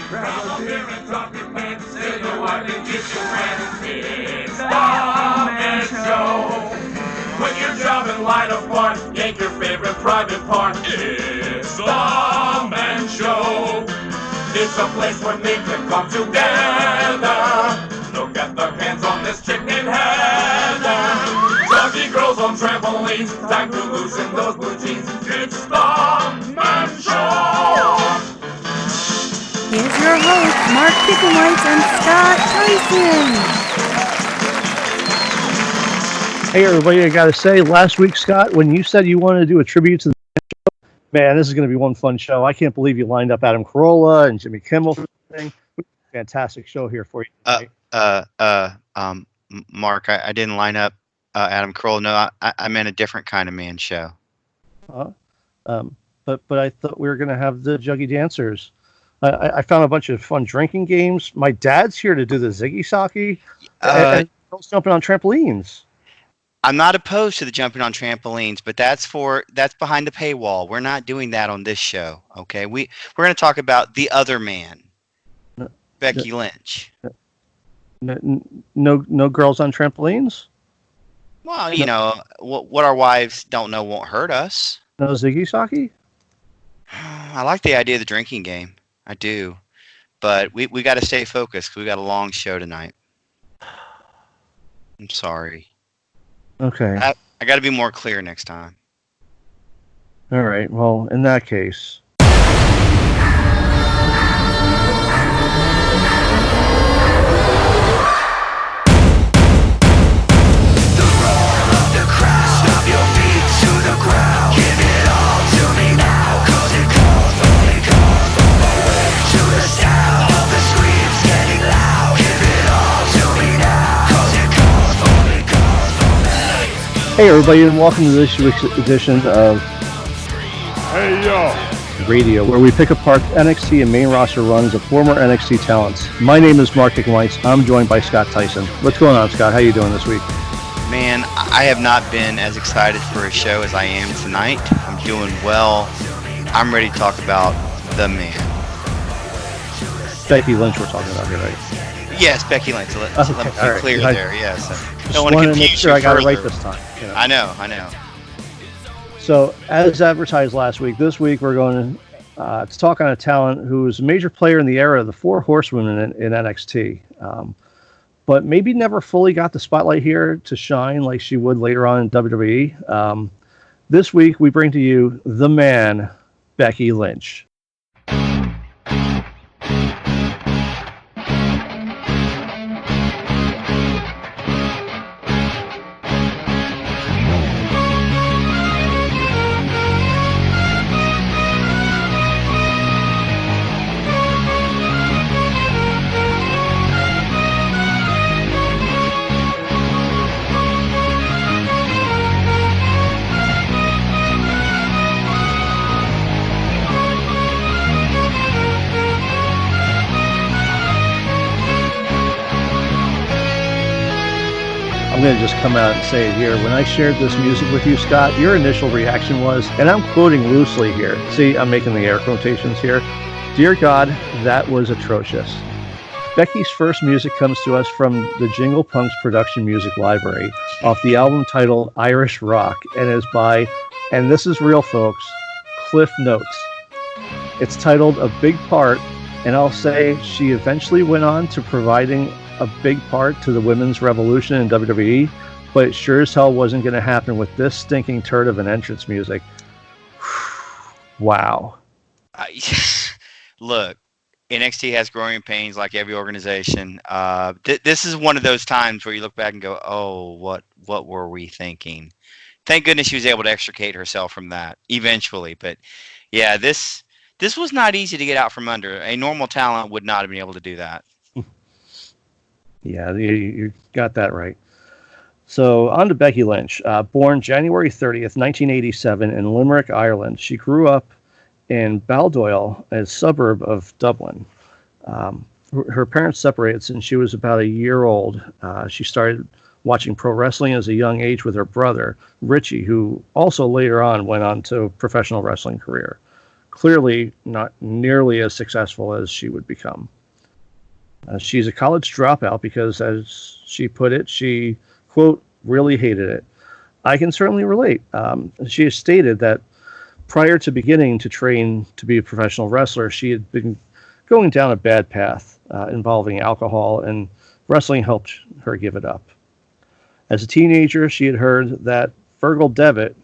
Grab a beer and drop your pants. Say your wife and kiss your friends. It's the Man Show. Quit your job and light a blunt. Yank your favorite private part. It's the Man Show. It's a place where men can come together. Look at the hands on this chick named Heather. Jockey girls on trampolines. Time to loosen those blue jeans. It's the Man Show. Here's your hosts, Marc Scott and Scott Tyson. Hey everybody, I gotta say, last week, Scott, when you said you wanted to do a tribute to the show, man, this is gonna be one fun show. I can't believe you lined up Adam Carolla and Jimmy Kimmel for the thing. Fantastic show here for you tonight. Mark, I didn't line up Adam Carolla. No, I meant a different kind of man show. But I thought we were gonna have the Juggy Dancers. I found a bunch of fun drinking games. My dad's here to do the Ziggy Saki and girls jumping on trampolines. I'm not opposed to the jumping on trampolines, but that's behind the paywall. We're not doing that on this show. Okay, we're going to talk about the other man, Becky Lynch. No girls on trampolines. Well, you know what our wives don't know won't hurt us. No Ziggy Saki. I like the idea of the drinking game. I do, but we got to stay focused because we got a long show tonight. I'm sorry. Okay. I got to be more clear next time. All right. Well, in that case. Hey everybody, and welcome to this week's edition of Hey Yo Radio, where we pick apart NXT and main roster runs of former NXT talents. My name is Marc Scott. I'm joined by Scott Tyson. What's going on, Scott? How you doing this week? Man, I have not been as excited for a show as I am tonight. I'm doing well. I'm ready to talk about the man. Becky Lynch we're talking about here, right? Yes, Becky Lynch. Let me be clear there. Yes. Don't want to confuse make sure I got it right this time. You know. I know. So, as advertised last week, this week we're going to talk on a talent who was a major player in the era of the Four Horsewomen in NXT, but maybe never fully got the spotlight here to shine like she would later on in WWE. This week we bring to you the man, Becky Lynch. I'm going to just come out and say it here. When I shared this music with you, Scott, your initial reaction was, and I'm quoting loosely here. See, I'm making the air quotations here. Dear God, that was atrocious. Becky's first music comes to us from the Jingle Punks production music library off the album titled Irish Rock and is by, and this is real folks, Cliff Notes. It's titled A Big Part, and I'll say she eventually went on to providing a big part to the women's revolution in WWE, but it sure as hell wasn't going to happen with this stinking turd of an entrance music. Wow. Look, NXT has growing pains like every organization. This is one of those times where you look back and go, oh, what were we thinking? Thank goodness she was able to extricate herself from that eventually. But yeah, this was not easy to get out from under. A normal talent would not have been able to do that. Yeah, you got that right. So on to Becky Lynch. Born January 30th, 1987 in Limerick, Ireland. She grew up in Baldoyle, a suburb of Dublin. Her parents separated since she was about a year old. She started watching pro wrestling as a young age with her brother, Richie, who also later on went on to a professional wrestling career. clearly not nearly as successful as she would become. She's a college dropout because, as she put it, she, quote, really hated it. I can certainly relate. She has stated that prior to beginning to train to be a professional wrestler, she had been going down a bad path involving alcohol, and wrestling helped her give it up. As a teenager, she had heard that Fergal Devitt,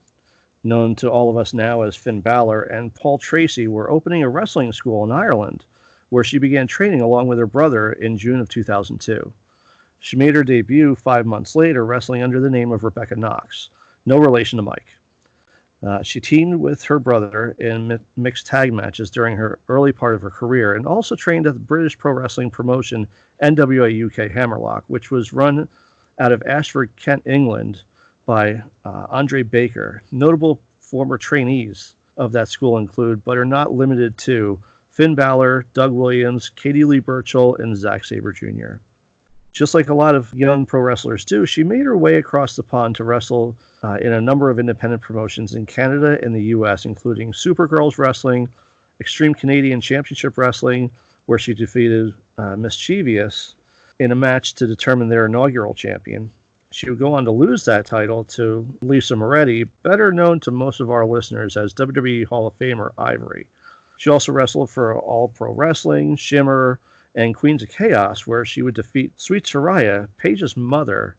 known to all of us now as Finn Balor, and Paul Tracy were opening a wrestling school in Ireland, where she began training along with her brother in June of 2002. She made her debut 5 months later, wrestling under the name of Rebecca Knox, no relation to Mike. She teamed with her brother in mixed tag matches during her early part of her career, and also trained at the British pro wrestling promotion NWA UK Hammerlock, which was run out of Ashford, Kent, England, by Andre Baker. Notable former trainees of that school include, but are not limited to, Finn Balor, Doug Williams, Katie Lee Burchell, and Zack Sabre Jr. Just like a lot of young pro wrestlers do, she made her way across the pond to wrestle in a number of independent promotions in Canada and the U.S., including Supergirls Wrestling, Extreme Canadian Championship Wrestling, where she defeated Mischievous in a match to determine their inaugural champion. She would go on to lose that title to Lisa Moretti, better known to most of our listeners as WWE Hall of Famer Ivory. She also wrestled for All Pro Wrestling, Shimmer, and Queens of Chaos, where she would defeat Sweet Saraya, Paige's mother,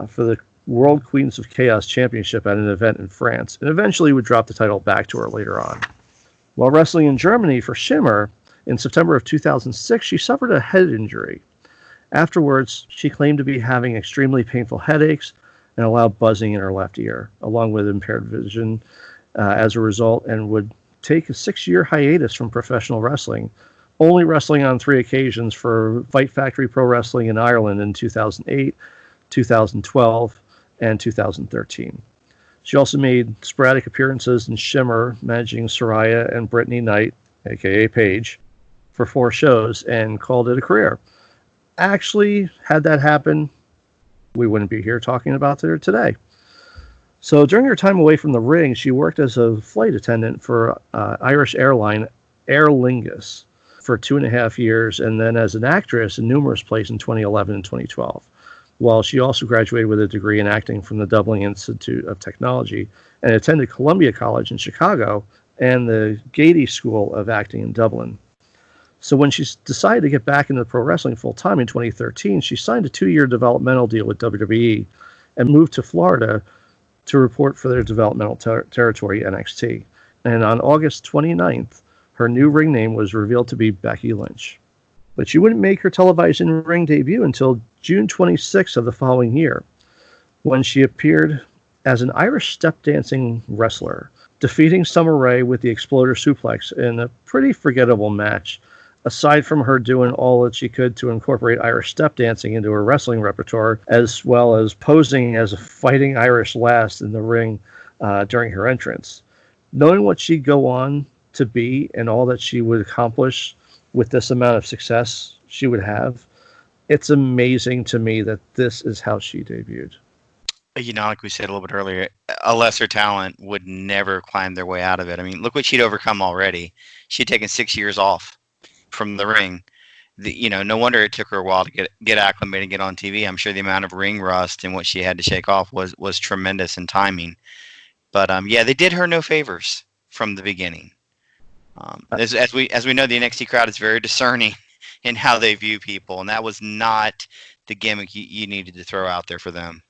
for the World Queens of Chaos Championship at an event in France, and eventually would drop the title back to her later on. While wrestling in Germany for Shimmer, in September of 2006, she suffered a head injury. Afterwards, she claimed to be having extremely painful headaches and a loud buzzing in her left ear, along with impaired vision as a result, and would take a 6-year hiatus from professional wrestling, only wrestling on 3 occasions for Fight Factory Pro Wrestling in Ireland in 2008, 2012, and 2013. She also made sporadic appearances in Shimmer, managing Saraya and Brittany Knight, aka Paige, for 4 shows, and called it a career. Actually, had that happen, we wouldn't be here talking about her today. So during her time away from the ring, she worked as a flight attendant for Irish airline Aer Lingus for 2.5 years, and then as an actress in numerous plays in 2011 and 2012. While she also graduated with a degree in acting from the Dublin Institute of Technology and attended Columbia College in Chicago and the Gaiety School of Acting in Dublin. So when she decided to get back into pro wrestling full-time in 2013, she signed a 2-year developmental deal with WWE and moved to Florida to report for their developmental territory, NXT. And on August 29th, her new ring name was revealed to be Becky Lynch. But she wouldn't make her televised in-ring debut until June 26th of the following year, when she appeared as an Irish step dancing wrestler, defeating Summer Rae with the Exploder Suplex in a pretty forgettable match, aside from her doing all that she could to incorporate Irish step dancing into her wrestling repertoire, as well as posing as a fighting Irish lass in the ring during her entrance. Knowing what she'd go on to be and all that she would accomplish with this amount of success she would have, it's amazing to me that this is how she debuted. You know, like we said a little bit earlier, a lesser talent would never climb their way out of it. I mean, look what she'd overcome already. She'd taken 6 years off from the ring. No wonder it took her a while to get acclimated and get on TV. I'm sure the amount of ring rust and what she had to shake off was tremendous in timing. But they did her no favors from the beginning. As we know, the NXT crowd is very discerning in how they view people, and that was not the gimmick you needed to throw out there for them.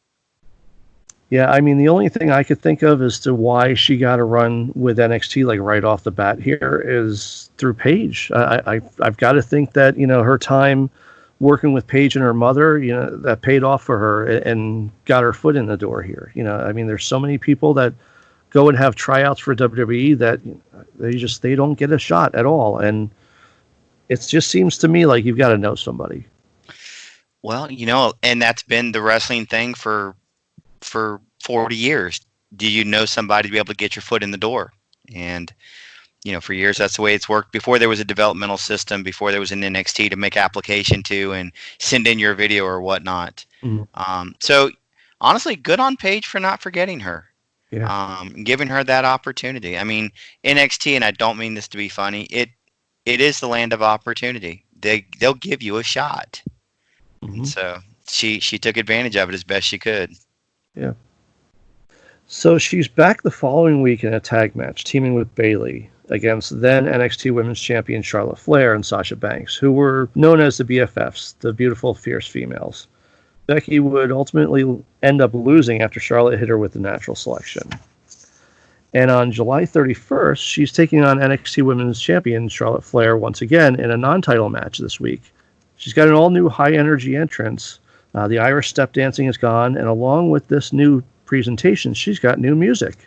Yeah, I mean, the only thing I could think of as to why she got a run with NXT, like right off the bat here, is through Paige. I've got to think that, her time working with Paige and her mother, that paid off for her and got her foot in the door here. I mean, there's so many people that go and have tryouts for WWE that they don't get a shot at all. And it just seems to me like you've got to know somebody. Well, and that's been the wrestling thing for 40 years. Do you know somebody to be able to get your foot in the door? And, for years, that's the way it's worked. Before there was a developmental system, before there was an NXT to make application to and send in your video or whatnot. Mm-hmm. So honestly, good on Paige for not forgetting her. Giving her that opportunity. I mean, NXT, and I don't mean this to be funny, it is the land of opportunity. They'll give you a shot. Mm-hmm. So she took advantage of it as best she could. Yeah. So she's back the following week in a tag match, teaming with Bayley against then NXT Women's Champion Charlotte Flair and Sasha Banks, who were known as the BFFs, the Beautiful Fierce Females. Becky would ultimately end up losing after Charlotte hit her with the natural selection. And on July 31st, she's taking on NXT Women's Champion Charlotte Flair once again in a non-title match this week. She's got an all-new high-energy entrance. The Irish step dancing is gone, and along with this new presentation, she's got new music.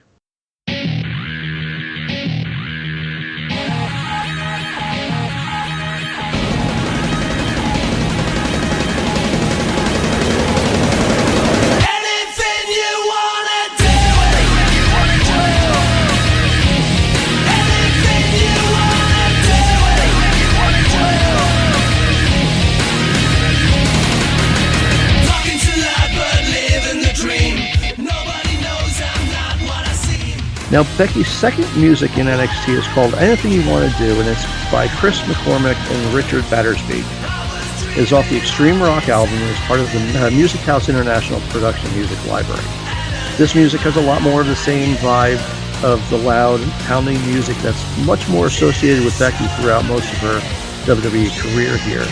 Now, Becky's second music in NXT is called Anything You Want to Do, and it's by Chris McCormick and Richard Battersby. It is off the Extreme Rock album and is part of the Music House International Production Music Library. This music has a lot more of the same vibe of the loud, pounding music that's much more associated with Becky throughout most of her WWE career here.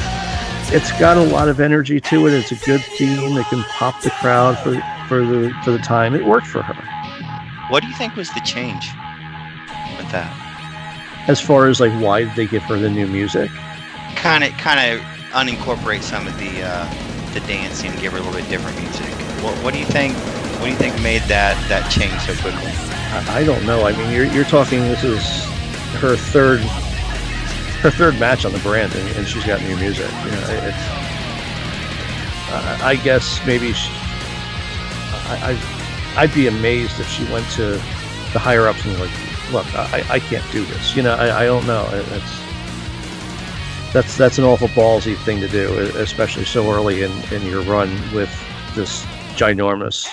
It's got a lot of energy to it. It's a good theme. It can pop the crowd for the time. It worked for her. What do you think was the change with that? As far as like why did they give her the new music? Kind of unincorporate some of the dancing and give her a little bit different music. What do you think? What do you think made that change so quickly? I don't know. I mean, you're talking. This is her third match on the brand, and she's got new music. You know, it's. I guess maybe I'd be amazed if she went to the higher ups and was like, look, I can't do this. You know, I don't know. That's an awful ballsy thing to do, especially so early in your run with this ginormous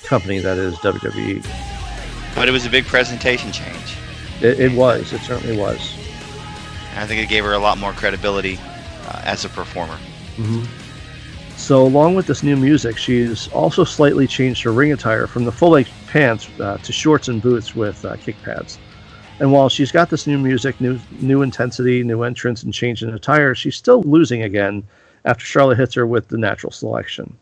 company that is WWE. But it was a big presentation change. It was. It certainly was. And I think it gave her a lot more credibility as a performer. Mm-hmm. So along with this new music, she's also slightly changed her ring attire from the full-length pants to shorts and boots with kick pads. And while she's got this new music, new intensity, new entrance, and change in attire, she's still losing again after Charlotte hits her with the natural selection.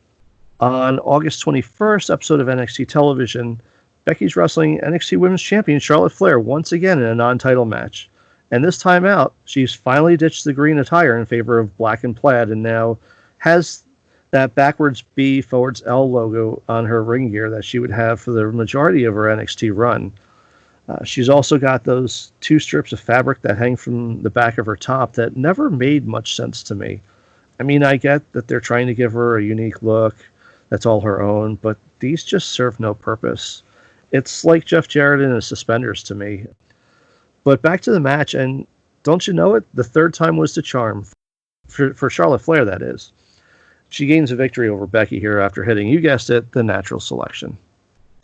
On August 21st episode of NXT Television, Becky's wrestling NXT Women's Champion Charlotte Flair once again in a non-title match. And this time out, she's finally ditched the green attire in favor of black and plaid and now has that backwards B forwards L logo on her ring gear that she would have for the majority of her NXT run. She's also got those two strips of fabric that hang from the back of her top that never made much sense to me. I mean, I get that they're trying to give her a unique look that's all her own, but these just serve no purpose. It's like Jeff Jarrett in his suspenders to me. But back to the match, and don't you know it? The third time was the charm. For Charlotte Flair, that is. She gains a victory over Becky here after hitting, you guessed it, the natural selection.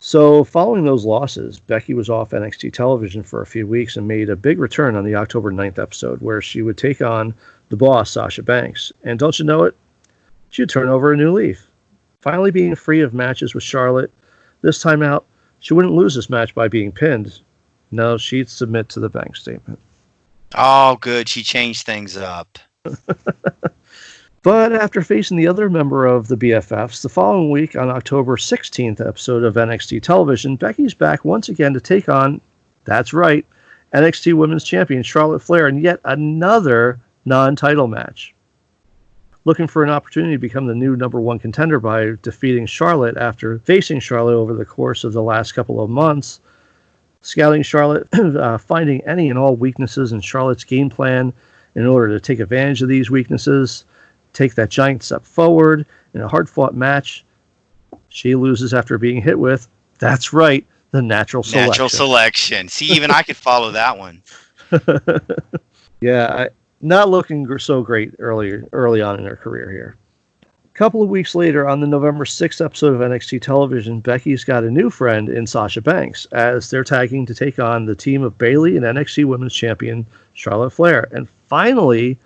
So following those losses, Becky was off NXT television for a few weeks and made a big return on the October 9th episode where she would take on the boss, Sasha Banks. And don't you know it? She would turn over a new leaf. Finally being free of matches with Charlotte, this time out, she wouldn't lose this match by being pinned. No, she'd submit to the bank statement. Oh, good. She changed things up. But after facing the other member of the BFFs, the following week on October 16th episode of NXT Television, Becky's back once again to take on, that's right, NXT Women's Champion Charlotte Flair in yet another non-title match. Looking for an opportunity to become the new number one contender by defeating Charlotte after facing Charlotte over the course of the last couple of months, scouting Charlotte, finding any and all weaknesses in Charlotte's game plan in order to take advantage of these weaknesses, take that giant step forward in a hard-fought match. She loses after being hit with, that's right, the natural selection. Natural selection. See, even I could follow that one. Yeah, not looking so great early on in her career here. couple of weeks later, on the November 6th episode of NXT television, Becky's got a new friend in Sasha Banks as they're tagging to take on the team of Bayley and NXT Women's Champion Charlotte Flair. And finally,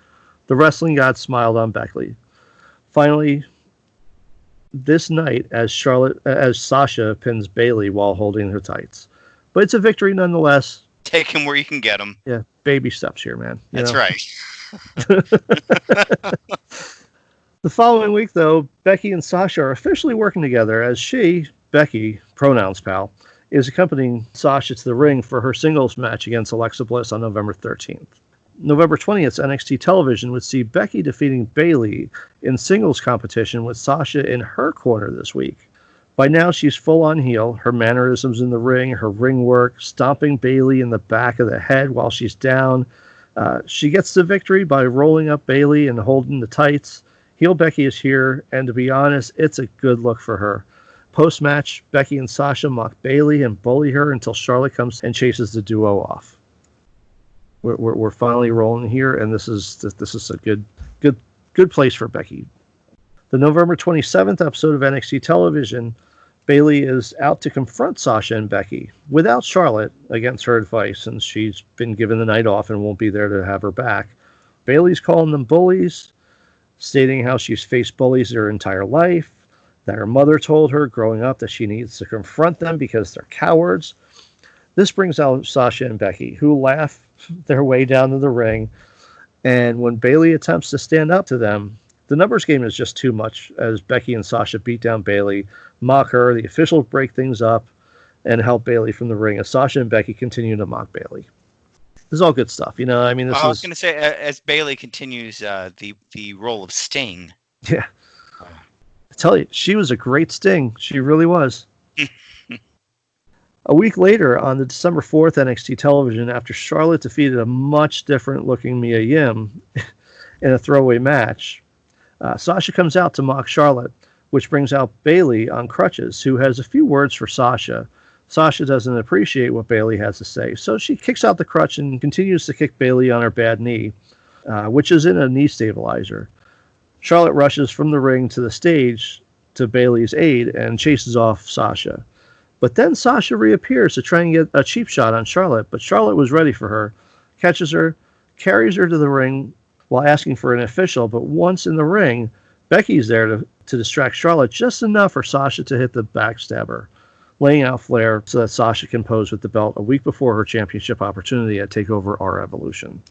the wrestling god smiled on Becky. Finally, this night, as Sasha pins Bayley while holding her tights. But it's a victory nonetheless. Take him where you can get him. Yeah, baby steps here, man. That's right. The following week, though, Becky and Sasha are officially working together as she, Becky, pronouns pal, is accompanying Sasha to the ring for her singles match against Alexa Bliss on November 13th. November 20th, NXT television would see Becky defeating Bayley in singles competition with Sasha in her corner this week. By now, she's full on heel, her mannerisms in the ring, her ring work, stomping Bayley in the back of the head while she's down. She gets the victory by rolling up Bayley and holding the tights. Heel Becky is here, and to be honest, it's a good look for her. Post-match, Becky and Sasha mock Bayley and bully her until Charlotte comes and chases the duo off. We're finally rolling here, and this is a good place for Becky. The November 27th episode of NXT television, Bayley is out to confront Sasha and Becky without Charlotte against her advice, since she's been given the night off and won't be there to have her back. Bayley's calling them bullies, stating how she's faced bullies her entire life, that her mother told her growing up that she needs to confront them because they're cowards. This brings out Sasha and Becky, who laugh their way down to the ring, and when Bayley attempts to stand up to them, the numbers game is just too much as Becky and Sasha beat down Bayley, mock her, the officials break things up, and help Bayley from the ring as Sasha and Becky continue to mock Bayley. This is all good stuff, you know. I mean, I was going to say, as Bayley continues the role of Sting. Yeah, I tell you, she was a great Sting. She really was. A week later, on the December 4th NXT television, after Charlotte defeated a much different-looking Mia Yim in a throwaway match, Sasha comes out to mock Charlotte, which brings out Bayley on crutches, who has a few words for Sasha. Sasha doesn't appreciate what Bayley has to say, so she kicks out the crutch and continues to kick Bayley on her bad knee, which is in a knee stabilizer. Charlotte rushes from the ring to the stage to Bayley's aid and chases off Sasha. But then Sasha reappears to try and get a cheap shot on Charlotte, but Charlotte was ready for her, catches her, carries her to the ring while asking for an official, but once in the ring, Becky's there to distract Charlotte just enough for Sasha to hit the backstabber, laying out Flair so that Sasha can pose with the belt a week before her championship opportunity at TakeOver Our Evolution.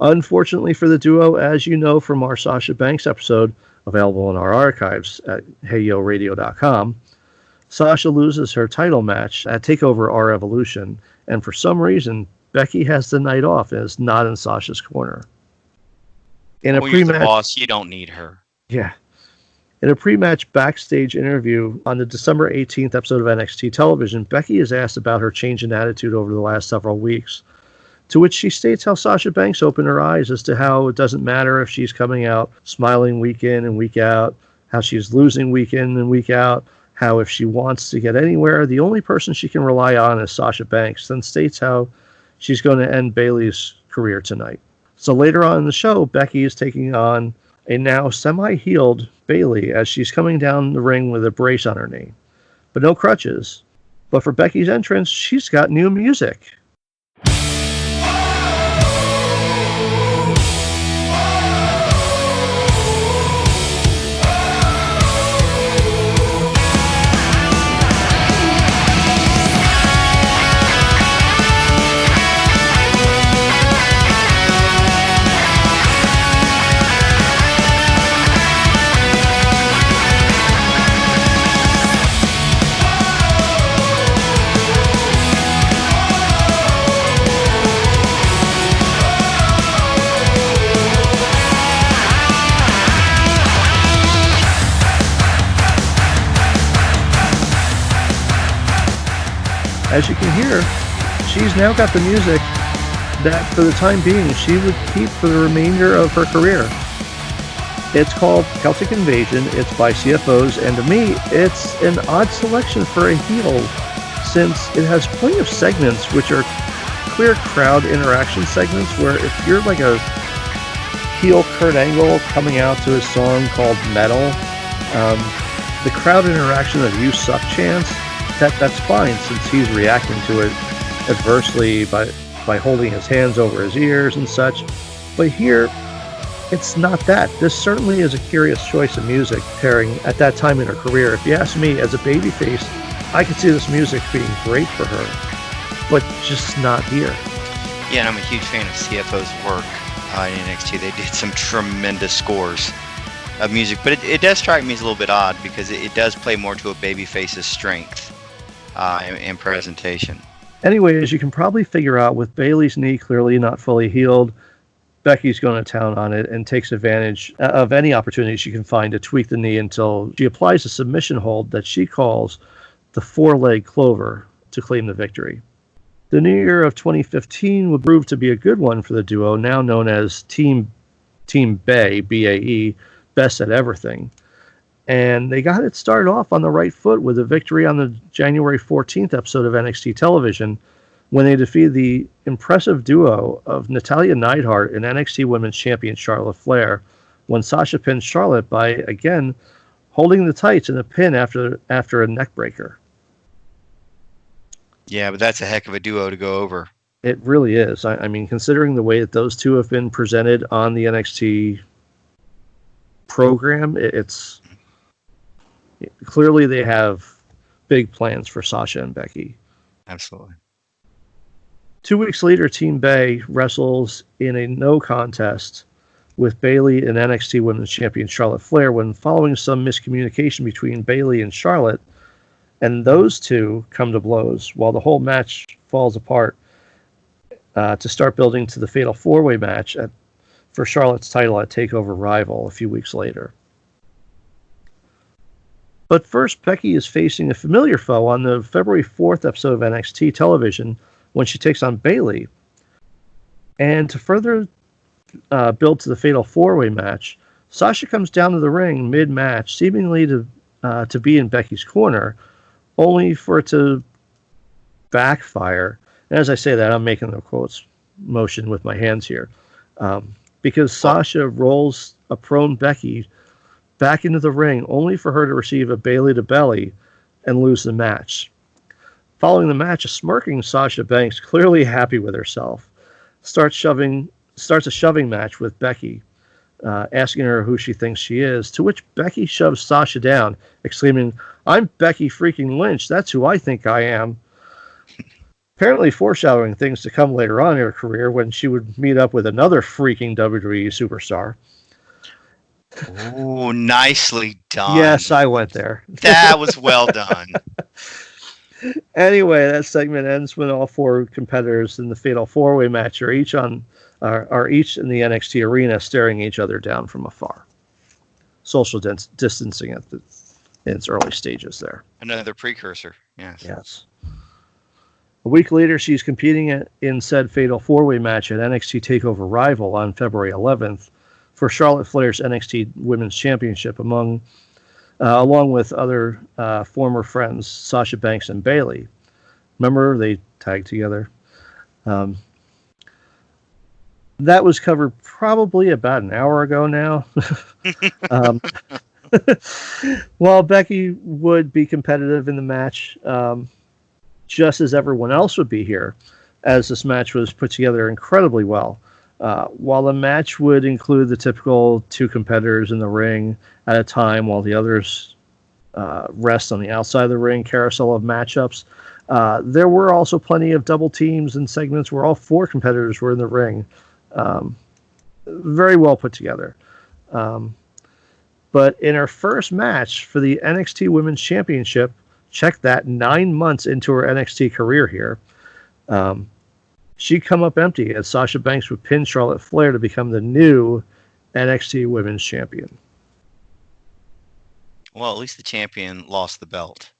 Unfortunately for the duo, as you know from our Sasha Banks episode, available in our archives at heyyoradio.com, Sasha loses her title match at TakeOver Our Evolution, and for some reason, Becky has the night off and is not in Sasha's corner. In a You're pre-match, the boss, you don't need her. Yeah. In a pre-match backstage interview on the December 18th episode of NXT television, Becky is asked about her change in attitude over the last several weeks, to which she states how Sasha Banks opened her eyes as to how it doesn't matter if she's coming out smiling week in and week out, how she's losing week in and week out, how if she wants to get anywhere, the only person she can rely on is Sasha Banks, then states how she's going to end Bayley's career tonight. So later on in the show, Becky is taking on a now semi-healed Bayley as she's coming down the ring with a brace on her knee, but no crutches. But for Becky's entrance, she's got new music. As you can hear, she's now got the music that, for the time being, she would keep for the remainder of her career. It's called Celtic Invasion. It's by CFOs, and to me, it's an odd selection for a heel, since it has plenty of segments which are clear crowd interaction segments, where if you're like a heel Kurt Angle coming out to his song called Metal. The crowd interaction of "You Suck" chants, that's fine since he's reacting to it adversely by holding his hands over his ears and such. But here, it's not that. This certainly is a curious choice of music pairing at that time in her career. If you ask me, as a babyface, I could see this music being great for her, but just not here. Yeah, and I'm a huge fan of CFO's work in NXT. They did some tremendous scores of music, but it does strike me as a little bit odd because it does play more to a babyface's strength and presentation. Anyway, as you can probably figure out, with Bayley's knee clearly not fully healed, Becky's going to town on it and takes advantage of any opportunity she can find to tweak the knee until she applies a submission hold that she calls the four-leg clover to claim the victory. The new year of 2015 would prove to be a good one for the duo, now known as Team Bay, B-A-E, Best at Everything. And they got it started off on the right foot with a victory on the January 14th episode of NXT Television when they defeated the impressive duo of Natalya Neidhart and NXT Women's Champion Charlotte Flair when Sasha pinned Charlotte by, again, holding the tights in a pin after a neck breaker. Yeah, but that's a heck of a duo to go over. It really is. I mean, considering the way that those two have been presented on the NXT program, it's clearly they have big plans for Sasha and Becky. Absolutely. 2 weeks later, Team Bay wrestles in a no contest with Bayley and NXT Women's Champion Charlotte Flair when, following some miscommunication between Bayley and Charlotte, and those two come to blows while the whole match falls apart to start building to the fatal four-way match for Charlotte's title at TakeOver Rival a few weeks later. But first, Becky is facing a familiar foe on the February 4th episode of NXT Television when she takes on Bayley. And to further build to the fatal four-way match, Sasha comes down to the ring mid-match, seemingly to be in Becky's corner, only for it to backfire. And as I say that, I'm making the quotes motion with my hands here. Because Sasha rolls a prone Becky back into the ring, only for her to receive a Bayley to belly and lose the match. Following the match, a smirking Sasha Banks, clearly happy with herself, starts a shoving match with Becky, asking her who she thinks she is, to which Becky shoves Sasha down, exclaiming, "I'm Becky freaking Lynch, that's who I think I am." Apparently foreshadowing things to come later on in her career when she would meet up with another freaking WWE superstar. Oh, nicely done. Yes, I went there. That was well done. Anyway, that segment ends when all four competitors in the fatal four-way match are each in the NXT arena, staring each other down from afar. Social distancing in its early stages there. Another precursor. Yes. Yes. A week later, she's competing in said fatal four-way match at NXT TakeOver Rival on February 11th for Charlotte Flair's NXT Women's Championship, along with other former friends, Sasha Banks and Bayley. Remember, they tagged together. That was covered probably about an hour ago now. While Becky would be competitive in the match, just as everyone else would be here, as this match was put together incredibly well. While the match would include the typical two competitors in the ring at a time while the others rest on the outside of the ring carousel of matchups, there were also plenty of double teams and segments where all four competitors were in the ring. Very well put together. But in her first match for the NXT Women's Championship, check that, 9 months into her NXT career here, she'd come up empty as Sasha Banks would pin Charlotte Flair to become the new NXT Women's Champion. Well, at least the champion lost the belt.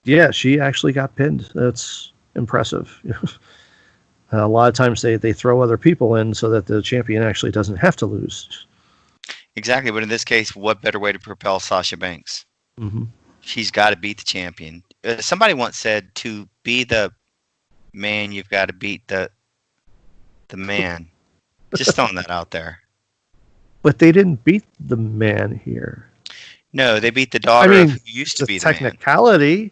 Yeah, she actually got pinned. That's impressive. A lot of times they throw other people in so that the champion actually doesn't have to lose. Exactly, but in this case, what better way to propel Sasha Banks? Mm-hmm. She's got to beat the champion. Somebody once said, to be the man, you've got to beat the man. Just throwing that out there. But they didn't beat the man here. No, they beat the daughter of who used to be the man.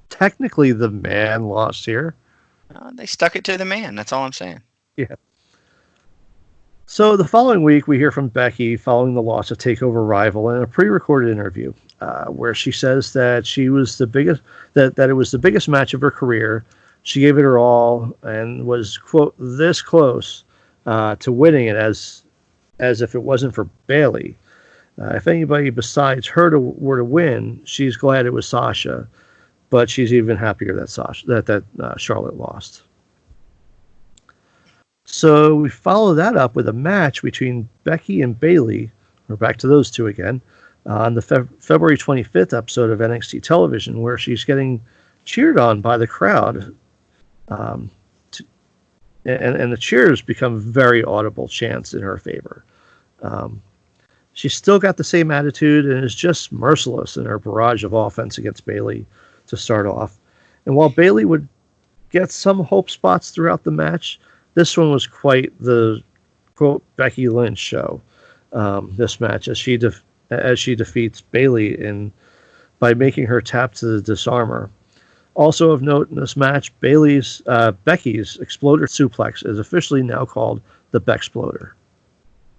Technically, the man lost here. They stuck it to the man. That's all I'm saying. Yeah. So the following week, we hear from Becky following the loss of TakeOver rival in a pre-recorded interview, where she says that she was the biggest, that it was the biggest match of her career. She gave it her all and was, quote, this close to winning it as if it wasn't for Bayley. If anybody besides her were to win, she's glad it was Sasha, but she's even happier that Charlotte lost. So we follow that up with a match between Becky and Bayley. We're back to those two again on the February 25th episode of NXT Television, where she's getting cheered on by the crowd. And the cheers become very audible chants in her favor. She's still got the same attitude and is just merciless in her barrage of offense against Bayley to start off. And while Bayley would get some hope spots throughout the match, this one was quite the, quote, Becky Lynch show. This match, as she defeats Bayley by making her tap to the disarmor. Also of note in this match, Becky's Exploder Suplex is officially now called the Bexploder.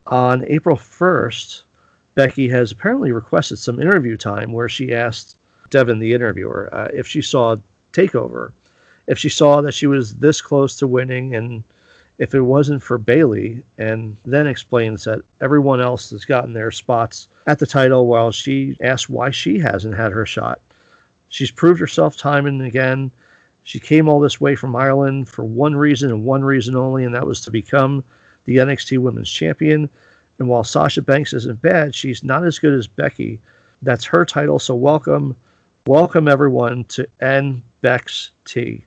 On April 1st, Becky has apparently requested some interview time where she asked Devin, the interviewer, if she saw TakeOver, if she saw that she was this close to winning, and if it wasn't for Bayley, and then explains that everyone else has gotten their spots at the title while she asks why she hasn't had her shot. She's proved herself time and again. She came all this way from Ireland for one reason and one reason only, and that was to become the NXT Women's Champion. And while Sasha Banks isn't bad, she's not as good as Becky. That's her title, so welcome everyone to NBexT.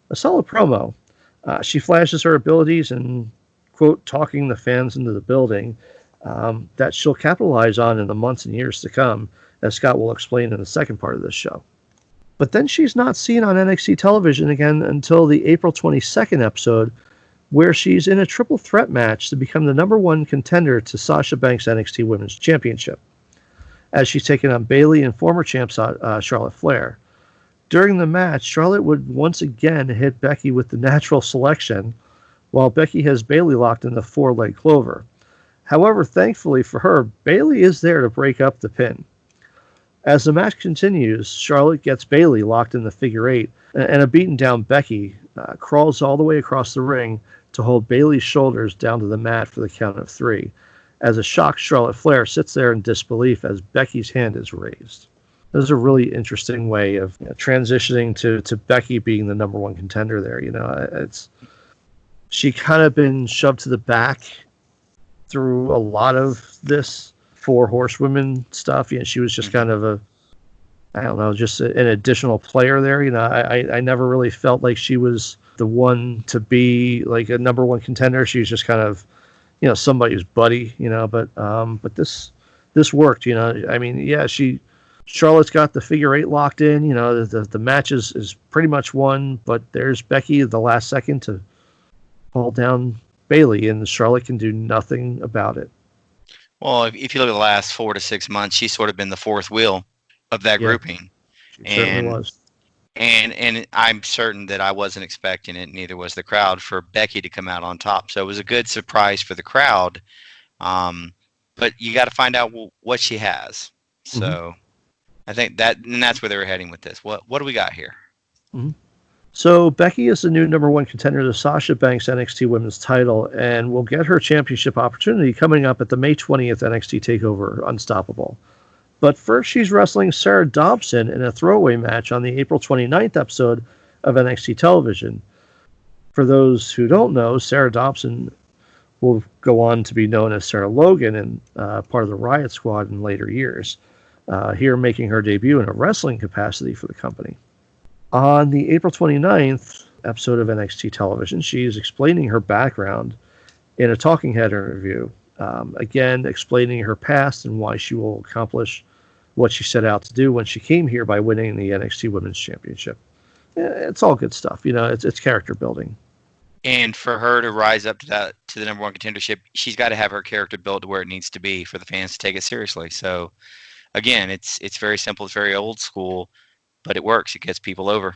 A solid promo. She flashes her abilities and, quote, talking the fans into the building that she'll capitalize on in the months and years to come, as Scott will explain in the second part of this show. But then she's not seen on NXT television again until the April 22nd episode, where she's in a triple threat match to become the number one contender to Sasha Banks' NXT Women's Championship, as she's taking on Bayley and former champ Charlotte Flair. During the match, Charlotte would once again hit Becky with the natural selection, while Becky has Bayley locked in the four-leg clover. However, thankfully for her, Bayley is there to break up the pin. As the match continues, Charlotte gets Bayley locked in the figure eight, and a beaten down Becky crawls all the way across the ring to hold Bayley's shoulders down to the mat for the count of three, as a shocked Charlotte Flair sits there in disbelief as Becky's hand is raised. This is a really interesting way of transitioning to Becky being the number one contender there. She kind of been shoved to the back through a lot of this four horsewomen stuff. She was just kind of just an additional player there. I never really felt like she was the one to be like a number one contender. She was just kind of, somebody's buddy, but this worked, Charlotte's got the figure eight locked in, the match is pretty much won, but there's Becky at the last second to fall down Bayley, and Charlotte can do nothing about it. Well, if you look at the last 4 to 6 months, she's sort of been the fourth wheel of that grouping. She certainly was. And I'm certain that I wasn't expecting it, neither was the crowd, for Becky to come out on top. So it was a good surprise for the crowd. But you got to find out what she has. So I think that's where they were heading with this. What do we got here? Mm-hmm. So Becky is the new number one contender to Sasha Banks' NXT Women's title, and will get her championship opportunity coming up at the May 20th NXT TakeOver Unstoppable. But first, she's wrestling Sarah Dobson in a throwaway match on the April 29th episode of NXT Television. For those who don't know, Sarah Dobson will go on to be known as Sarah Logan and part of the Riot Squad in later years, here making her debut in a wrestling capacity for the company. On the April 29th episode of NXT Television, she's explaining her background in a talking head interview, again explaining her past and why she will accomplish what she set out to do when she came here by winning the NXT Women's Championship. It's all good stuff, it's character building. And for her to rise up to the number one contendership, she's got to have her character built to where it needs to be for the fans to take it seriously. So again, it's very simple, it's very old school, but it works. It gets people over.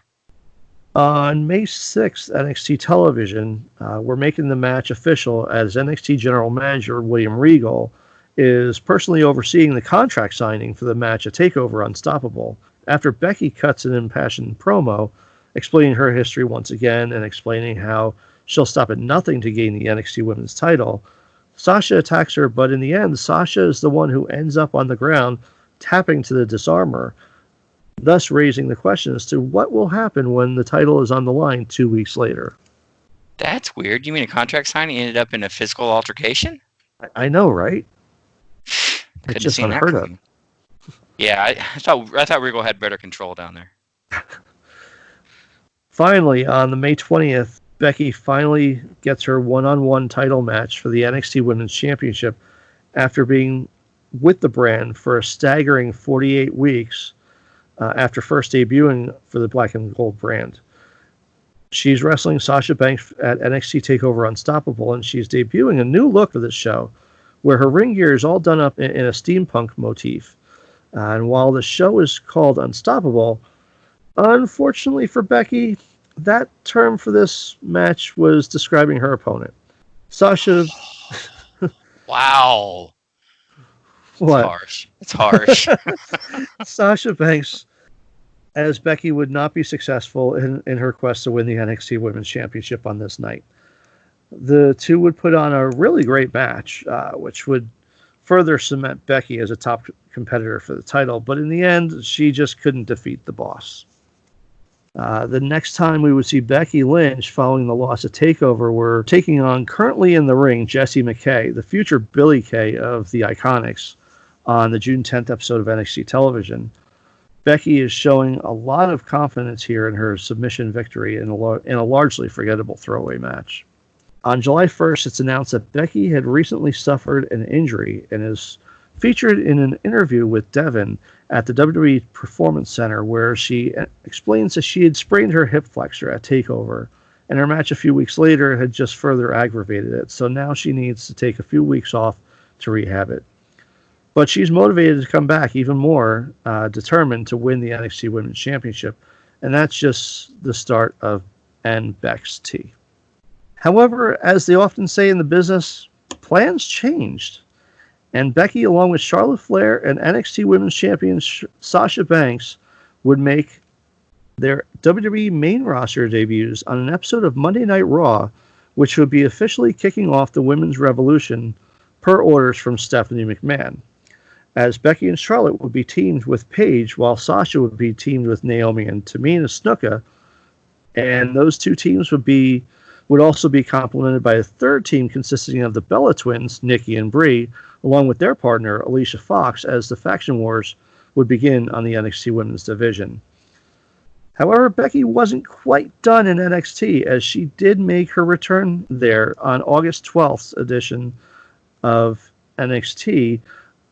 On May 6th, NXT television, we're making the match official as NXT General Manager William Regal is personally overseeing the contract signing for the match at TakeOver Unstoppable. After Becky cuts an impassioned promo, explaining her history once again and explaining how she'll stop at nothing to gain the NXT Women's title, Sasha attacks her, but in the end, Sasha is the one who ends up on the ground tapping to the disarmer, thus raising the question as to what will happen when the title is on the line 2 weeks later. That's weird. You mean a contract signing ended up in a physical altercation? I know, right? Couldn't It's just have seen unheard that of. coming. Yeah, I thought Regal had better control down there. Finally, on the May 20th, Becky finally gets her one-on-one title match for the NXT Women's Championship after being with the brand for a staggering 48 weeks after first debuting for the Black and Gold brand. She's wrestling Sasha Banks at NXT TakeOver Unstoppable, and she's debuting a new look for this show, where her ring gear is all done up in a steampunk motif. And while the show is called Unstoppable, unfortunately for Becky, that term for this match was describing her opponent. Sasha... Wow. What? It's harsh. Sasha Banks, as Becky would not be successful in her quest to win the NXT Women's Championship on this night. The two would put on a really great match, which would further cement Becky as a top competitor for the title, but in the end, she just couldn't defeat the boss. The next time we would see Becky Lynch following the loss at TakeOver, we're taking on currently in the ring Jessie McKay, the future Billie Kay of the Iconics, on the June 10th episode of NXT television. Becky is showing a lot of confidence here in her submission victory in a largely forgettable throwaway match. On July 1st, it's announced that Becky had recently suffered an injury and is featured in an interview with Devin at the WWE Performance Center, where she explains that she had sprained her hip flexor at TakeOver, and her match a few weeks later had just further aggravated it, so now she needs to take a few weeks off to rehab it. But she's motivated to come back even more, determined to win the NXT Women's Championship, and that's just the start of NXT. However, as they often say in the business, plans changed. And Becky, along with Charlotte Flair and NXT Women's Champion Sasha Banks, would make their WWE main roster debuts on an episode of Monday Night Raw, which would be officially kicking off the Women's Revolution per orders from Stephanie McMahon, as Becky and Charlotte would be teamed with Paige, while Sasha would be teamed with Naomi and Tamina Snuka, and those two teams would also be complemented by a third team consisting of the Bella Twins, Nikki and Brie, along with their partner, Alicia Fox, as the faction wars would begin on the NXT Women's Division. However, Becky wasn't quite done in NXT, as she did make her return there on August 12th edition of NXT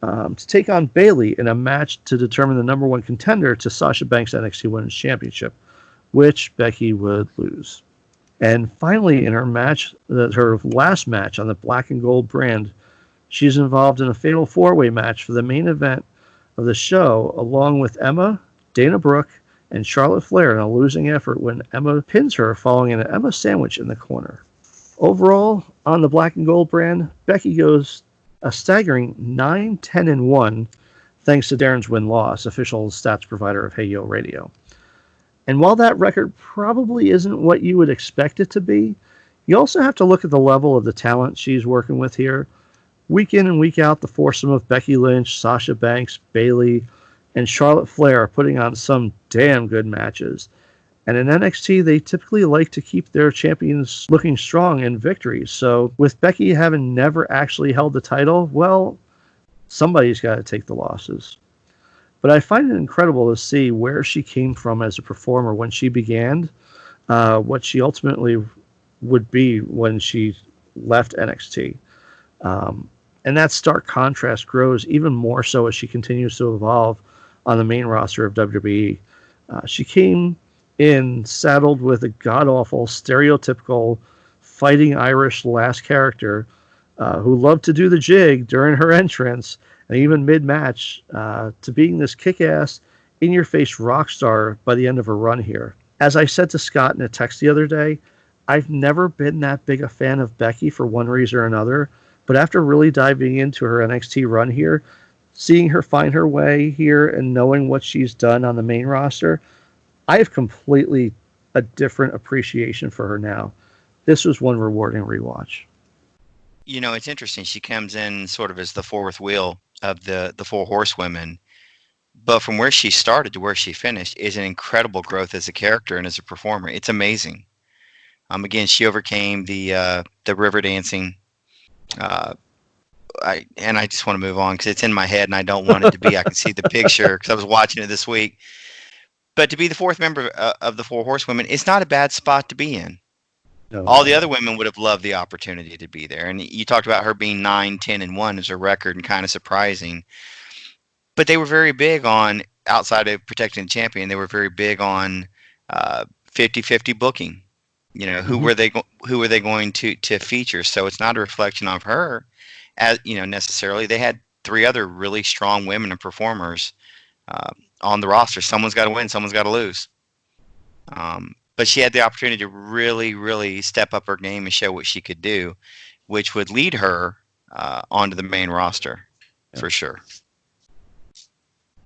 to take on Bayley in a match to determine the number one contender to Sasha Banks' NXT Women's Championship, which Becky would lose. And finally, in her last match on the Black and Gold brand, she's involved in a fatal four-way match for the main event of the show, along with Emma, Dana Brooke, and Charlotte Flair in a losing effort when Emma pins her following an Emma sandwich in the corner. Overall, on the Black and Gold brand, Becky goes a staggering 9-10-1, thanks to Darren's win-loss, official stats provider of Hey Yo Radio. And while that record probably isn't what you would expect it to be, you also have to look at the level of the talent she's working with here. Week in and week out, the foursome of Becky Lynch, Sasha Banks, Bayley, and Charlotte Flair are putting on some damn good matches. And in NXT, they typically like to keep their champions looking strong in victories. So with Becky having never actually held the title, well, somebody's got to take the losses. But I find it incredible to see where she came from as a performer when she began, what she ultimately would be when she left NXT. And that stark contrast grows even more so as she continues to evolve on the main roster of WWE. She came in saddled with a god-awful, stereotypical fighting Irish lass character who loved to do the jig during her entrance and even mid-match to being this kick-ass, in-your-face rock star by the end of her run here. As I said to Scott in a text the other day, I've never been that big a fan of Becky for one reason or another, but after really diving into her NXT run here, seeing her find her way here and knowing what she's done on the main roster, I have completely a different appreciation for her now. This was one rewarding rewatch. You know, it's interesting. She comes in sort of as the fourth wheel of the Four Horsewomen, but from where she started to where she finished is an incredible growth as a character and as a performer. It's amazing. Again, she overcame the river dancing. I just want to move on because it's in my head and I don't want it to be. I can see the picture because I was watching it this week. But to be the fourth member of the Four Horsewomen, it's not a bad spot to be in. No. All the other women would have loved the opportunity to be there. And you talked about her being 9-10-1 as a record and kind of surprising. But they were very big on, outside of protecting the champion, they were very big on 50-50 booking. You know, who were they going to feature? So it's not a reflection of her, as you know, necessarily. They had three other really strong women and performers on the roster. Someone's got to win, someone's got to lose. But she had the opportunity to really, really step up her game and show what she could do, which would lead her onto the main roster for sure.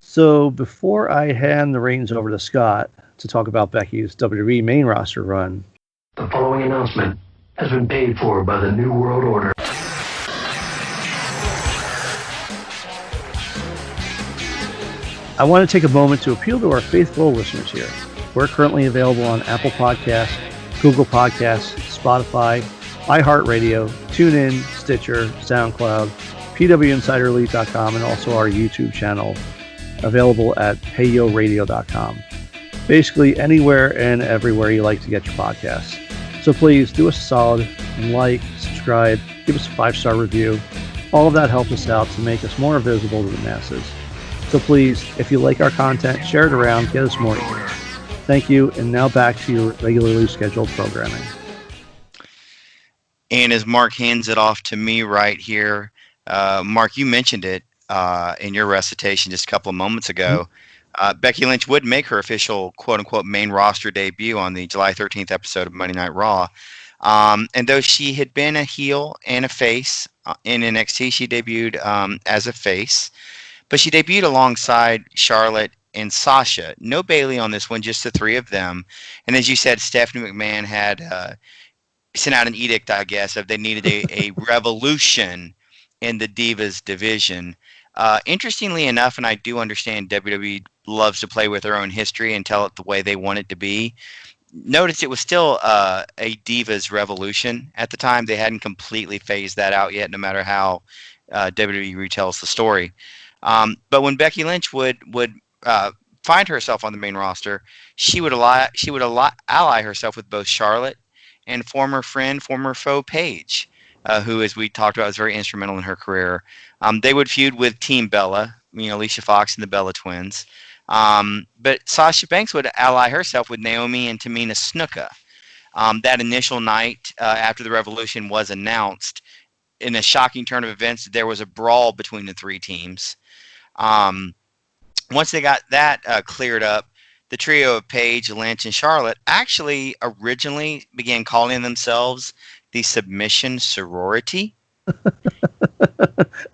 So before I hand the reins over to Scott to talk about Becky's WWE main roster run, the following announcement has been paid for by the New World Order. I want to take a moment to appeal to our faithful listeners here. We're currently available on Apple Podcasts, Google Podcasts, Spotify, iHeartRadio, TuneIn, Stitcher, SoundCloud, pwinsiderelite.com, and also our YouTube channel, available at heyoradio.com. Basically anywhere and everywhere you like to get your podcasts. So please do us a solid and like, subscribe, give us a 5-star review. All of that helps us out to make us more visible to the masses. So please, if you like our content, share it around, get us more ears. Thank you, and now back to your regularly scheduled programming. And as Mark hands it off to me right here, Mark, you mentioned it in your recitation just a couple of moments ago. Becky Lynch would make her official quote-unquote main roster debut on the July 13th episode of Monday Night Raw. And though she had been a heel and a face in NXT, she debuted as a face. But she debuted alongside Charlotte and Sasha. No Bayley on this one, just the three of them. And as you said, Stephanie McMahon had sent out an edict, I guess, of they needed a revolution in the Divas division. Interestingly enough, and I do understand WWE loves to play with their own history and tell it the way they want it to be. Notice it was still a Divas revolution at the time. They hadn't completely phased that out yet, no matter how WWE retells the story. But when Becky Lynch would find herself on the main roster, she would ally herself with both Charlotte and former foe Paige, who, as we talked about, was very instrumental in her career. They would feud with Team Bella, Alicia Fox and the Bella Twins. But Sasha Banks would ally herself with Naomi and Tamina Snuka. That initial night after the Revolution was announced, in a shocking turn of events, there was a brawl between the three teams. Once they got that cleared up, the trio of Paige, Lynch, and Charlotte actually originally began calling themselves the Submission Sorority.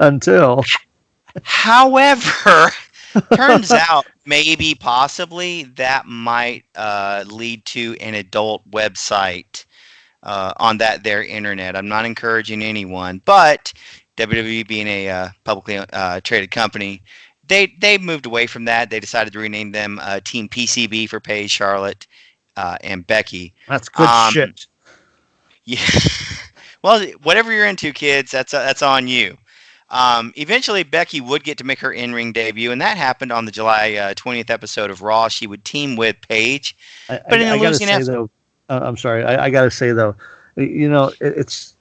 Until. However, turns out maybe possibly that might lead to an adult website on their internet. I'm not encouraging anyone, but WWE being a publicly traded company, they moved away from that. They decided to rename them Team PCB for Paige, Charlotte, and Becky. That's good shit. Yeah. Well, whatever you're into, kids, that's on you. Eventually, Becky would get to make her in-ring debut, and that happened on the July 20th episode of Raw. She would team with Paige. But in the losing episode, I'm sorry. I got to say, though, it's.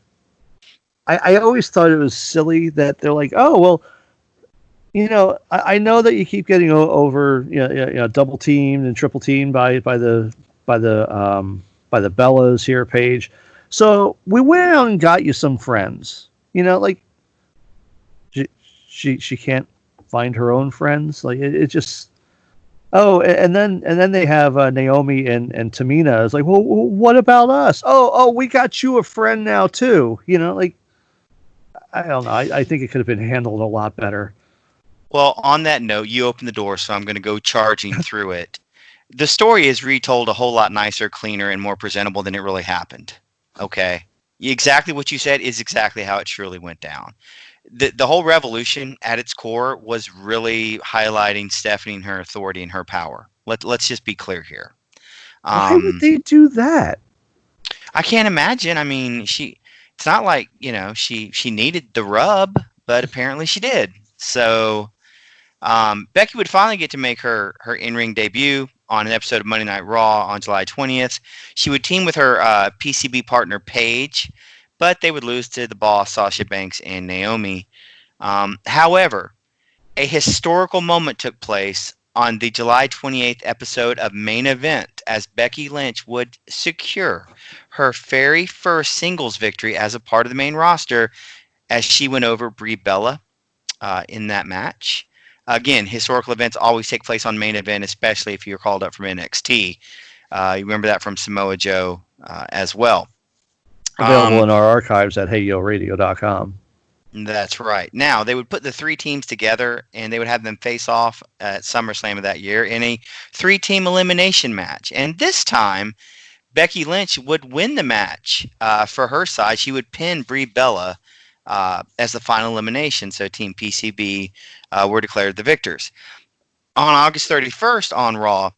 I always thought it was silly that they're like, oh, well, I know that you keep getting over, double teamed and triple teamed by the Bellas here, Paige. So we went out and got you some friends. Like she can't find her own friends. Like it just. Oh, and then they have Naomi and Tamina. It's like, well, what about us? Oh, we got you a friend now too. Like I don't know. I think it could have been handled a lot better. Well, on that note, you opened the door, so I'm going to go charging through it. The story is retold a whole lot nicer, cleaner, and more presentable than it really happened. Okay, exactly what you said is exactly how it truly went down. The whole revolution at its core was really highlighting Stephanie and her authority and her power. Let's just be clear here. Why would they do that? I can't imagine. I mean, it's not like, she needed the rub, but apparently she did. So Becky would finally get to make her in-ring debut on an episode of Monday Night Raw on July 20th. She would team with her PCB partner Paige, but they would lose to the Boss, Sasha Banks, and Naomi. However, a historical moment took place on the July 28th episode of Main Event as Becky Lynch would secure her very first singles victory as a part of the main roster as she went over Brie Bella in that match. Again, historical events always take place on Main Event, especially if you're called up from NXT. You remember that from Samoa Joe as well. Available in our archives at heyyoradio.com. That's right. Now, they would put the three teams together, and they would have them face off at SummerSlam of that year in a three-team elimination match. And this time, Becky Lynch would win the match for her side. She would pin Brie Bella as the final elimination. So Team PCB were declared the victors. On August 31st on Raw,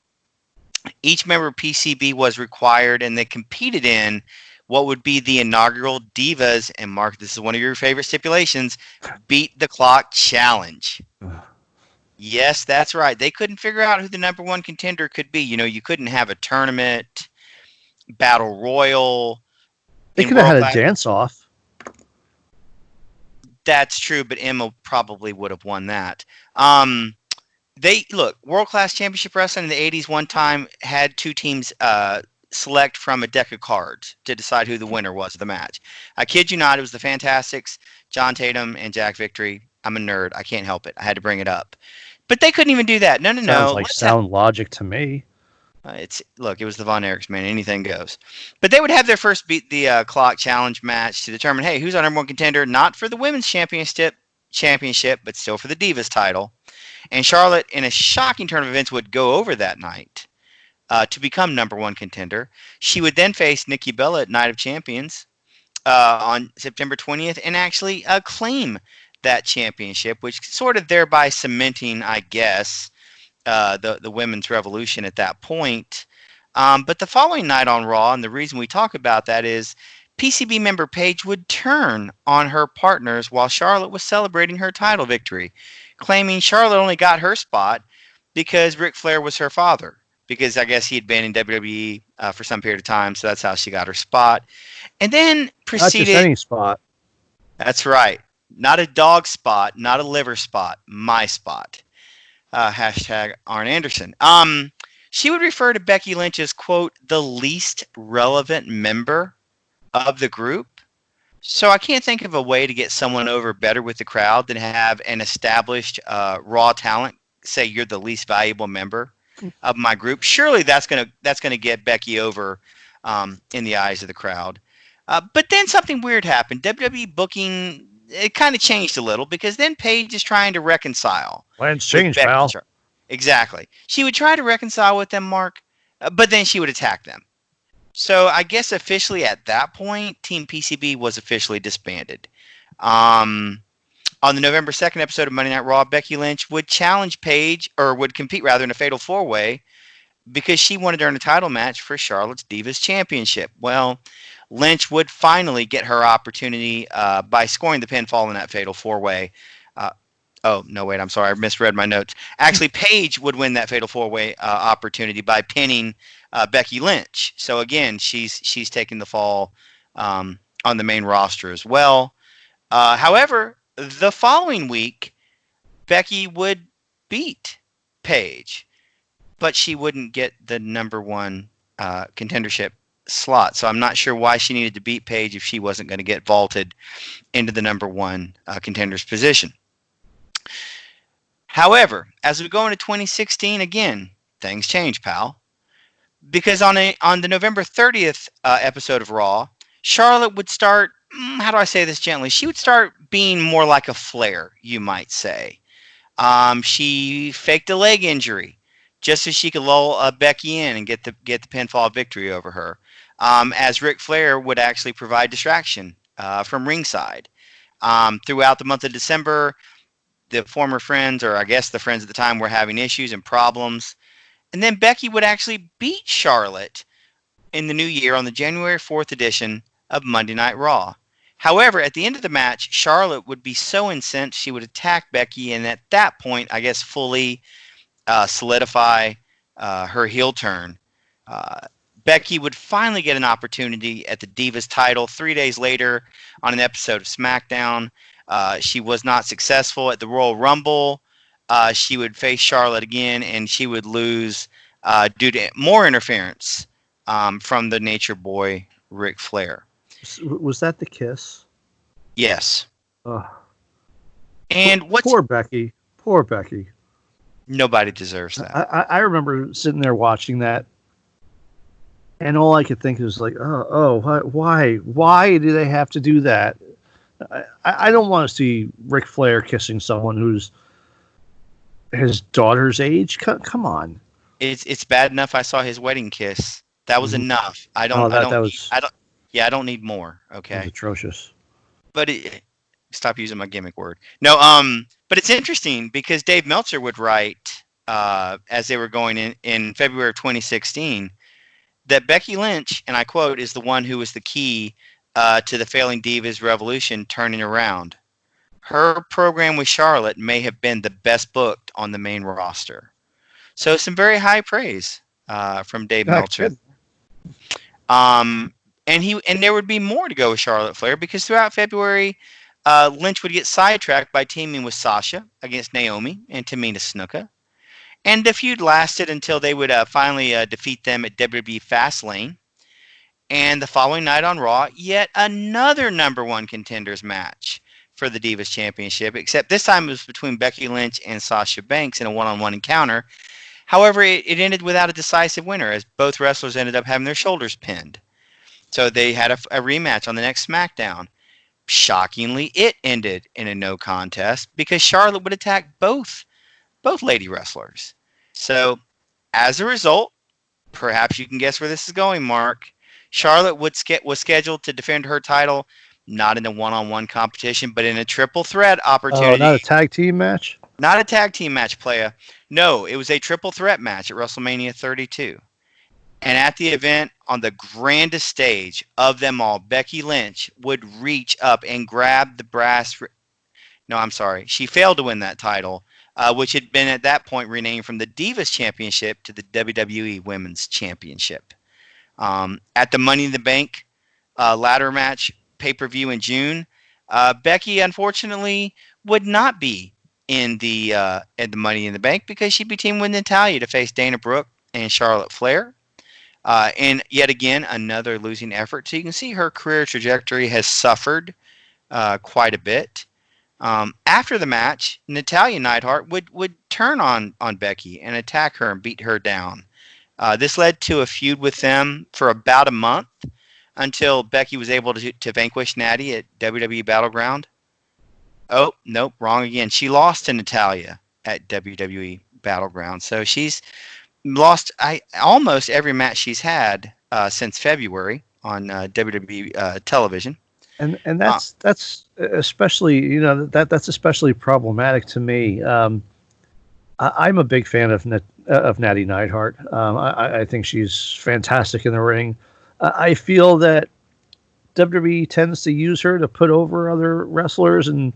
each member of PCB was required, and they competed in what would be the inaugural Divas, and Mark, this is one of your favorite stipulations, Beat the Clock Challenge. Yes, that's right. They couldn't figure out who the number one contender could be. You couldn't have a tournament, battle royal. They could have had a dance-off. That's true, but Emma probably would have won that. World Class Championship Wrestling in the 80s one time had two teams select from a deck of cards to decide who the winner was of the match. I kid you not, it was the Fantastics, John Tatum, and Jack Victory. I'm a nerd. I can't help it. I had to bring it up. But they couldn't even do that. No. Sounds like sound logic to me. It was the Von Erichs, man. Anything goes. But they would have their first Beat the Clock Challenge match to determine, hey, who's our number one contender? Not for the Women's Championship, but still for the Divas title. And Charlotte, in a shocking turn of events, would go over that night to become number one contender. She would then face Nikki Bella at Night of Champions on September 20th and actually claim that championship, which sort of thereby cementing, I guess, the women's revolution at that point. But the following night on Raw, and the reason we talk about that is PCB member Paige would turn on her partners while Charlotte was celebrating her title victory, claiming Charlotte only got her spot because Ric Flair was her father, because I guess he had been in WWE for some period of time, so that's how she got her spot. And then proceeded... Not just any spot. That's right. Not a dog spot, not a liver spot, my spot. Hashtag Arn Anderson. She would refer to Becky Lynch as, quote, the least relevant member of the group. So I can't think of a way to get someone over better with the crowd than have an established Raw talent say you're the least valuable member of my group. Surely that's gonna get Becky over in the eyes of the crowd. But then something weird happened. WWE booking, it kind of changed a little, because then Paige is trying to reconcile. Plans change, pal. Exactly. She would try to reconcile with them, Mark, but then she would attack them. So I guess officially at that point, Team PCB was officially disbanded. On the November 2nd episode of Monday Night Raw, Becky Lynch would challenge Paige, or would compete rather, in a fatal four-way because she wanted to earn a title match for Charlotte's Divas Championship. Well, Lynch would finally get her opportunity by scoring the pinfall in that fatal four-way. Oh, no, wait, I'm sorry. I misread my notes. Actually, Paige would win that fatal four-way opportunity by pinning Becky Lynch. So, again, she's taking the fall on the main roster as well. However, the following week, Becky would beat Paige, but she wouldn't get the number one contendership slot. So I'm not sure why she needed to beat Paige if she wasn't going to get vaulted into the number one contender's position. However, as we go into 2016, again, things change, pal. Because on the November 30th episode of Raw, Charlotte would start, how do I say this gently? She would start being more like a Flair, you might say. She faked a leg injury just so she could lull Becky in and get the pinfall victory over her. As Ric Flair would actually provide distraction from ringside. Throughout the month of December, the former friends, or I guess the friends at the time, were having issues and problems. And then Becky would actually beat Charlotte in the new year on the January 4th edition of Monday Night Raw. However, at the end of the match, Charlotte would be so incensed she would attack Becky, and at that point, I guess, fully solidify her heel turn. Becky would finally get an opportunity at the Divas title 3 days later on an episode of SmackDown. She was not successful at the Royal Rumble. She would face Charlotte again, and she would lose due to more interference from the Nature Boy, Ric Flair. Was that the kiss? Yes. Oh. And poor Becky. Poor Becky. Nobody deserves that. I remember sitting there watching that, and all I could think was like, why do they have to do that? I don't want to see Ric Flair kissing someone who's his daughter's age. Come on. It's bad enough I saw his wedding kiss. That was enough. I don't need more. Okay. It was atrocious. But stop using my gimmick word. No, but it's interesting because Dave Meltzer would write as they were going in February of 2016 that Becky Lynch, and I quote, is the one who was the key to the failing Divas revolution turning around. Her program with Charlotte may have been the best booked on the main roster. So some very high praise from Dave Meltzer. And there would be more to go with Charlotte Flair because throughout February, Lynch would get sidetracked by teaming with Sasha against Naomi and Tamina Snuka. And the feud lasted until they would finally defeat them at WWE Fastlane. And the following night on Raw, yet another number one contenders match for the Divas Championship, except this time it was between Becky Lynch and Sasha Banks in a one-on-one encounter. However, it ended without a decisive winner as both wrestlers ended up having their shoulders pinned. So they had a rematch on the next SmackDown. Shockingly, it ended in a no contest because Charlotte would attack both lady wrestlers. So as a result, perhaps you can guess where this is going, Mark. Charlotte was scheduled to defend her title, not in a one-on-one competition, but in a triple threat opportunity. Oh, not a tag team match? Not a tag team match, playa. No, it was a triple threat match at WrestleMania 32. And at the event, on the grandest stage of them all, Becky Lynch would reach up and grab the brass... No, I'm sorry. She failed to win that title, which had been at that point renamed from the Divas Championship to the WWE Women's Championship. At the Money in the Bank ladder match pay-per-view in June, Becky, unfortunately, would not be in the Money in the Bank because she'd be teaming with Natalya to face Dana Brooke and Charlotte Flair. And yet again, another losing effort. So you can see her career trajectory has suffered quite a bit. After the match, Natalya Neidhart would turn on Becky and attack her and beat her down. This led to a feud with them for about a month until Becky was able to vanquish Natty at WWE Battleground. Oh, nope, wrong again. She lost to Natalya at WWE Battleground. So she's lost almost every match she's had since February on WWE television. And that's especially, that's especially problematic to me. I'm a big fan of Natty Neidhart. I think she's fantastic in the ring. I feel that WWE tends to use her to put over other wrestlers, and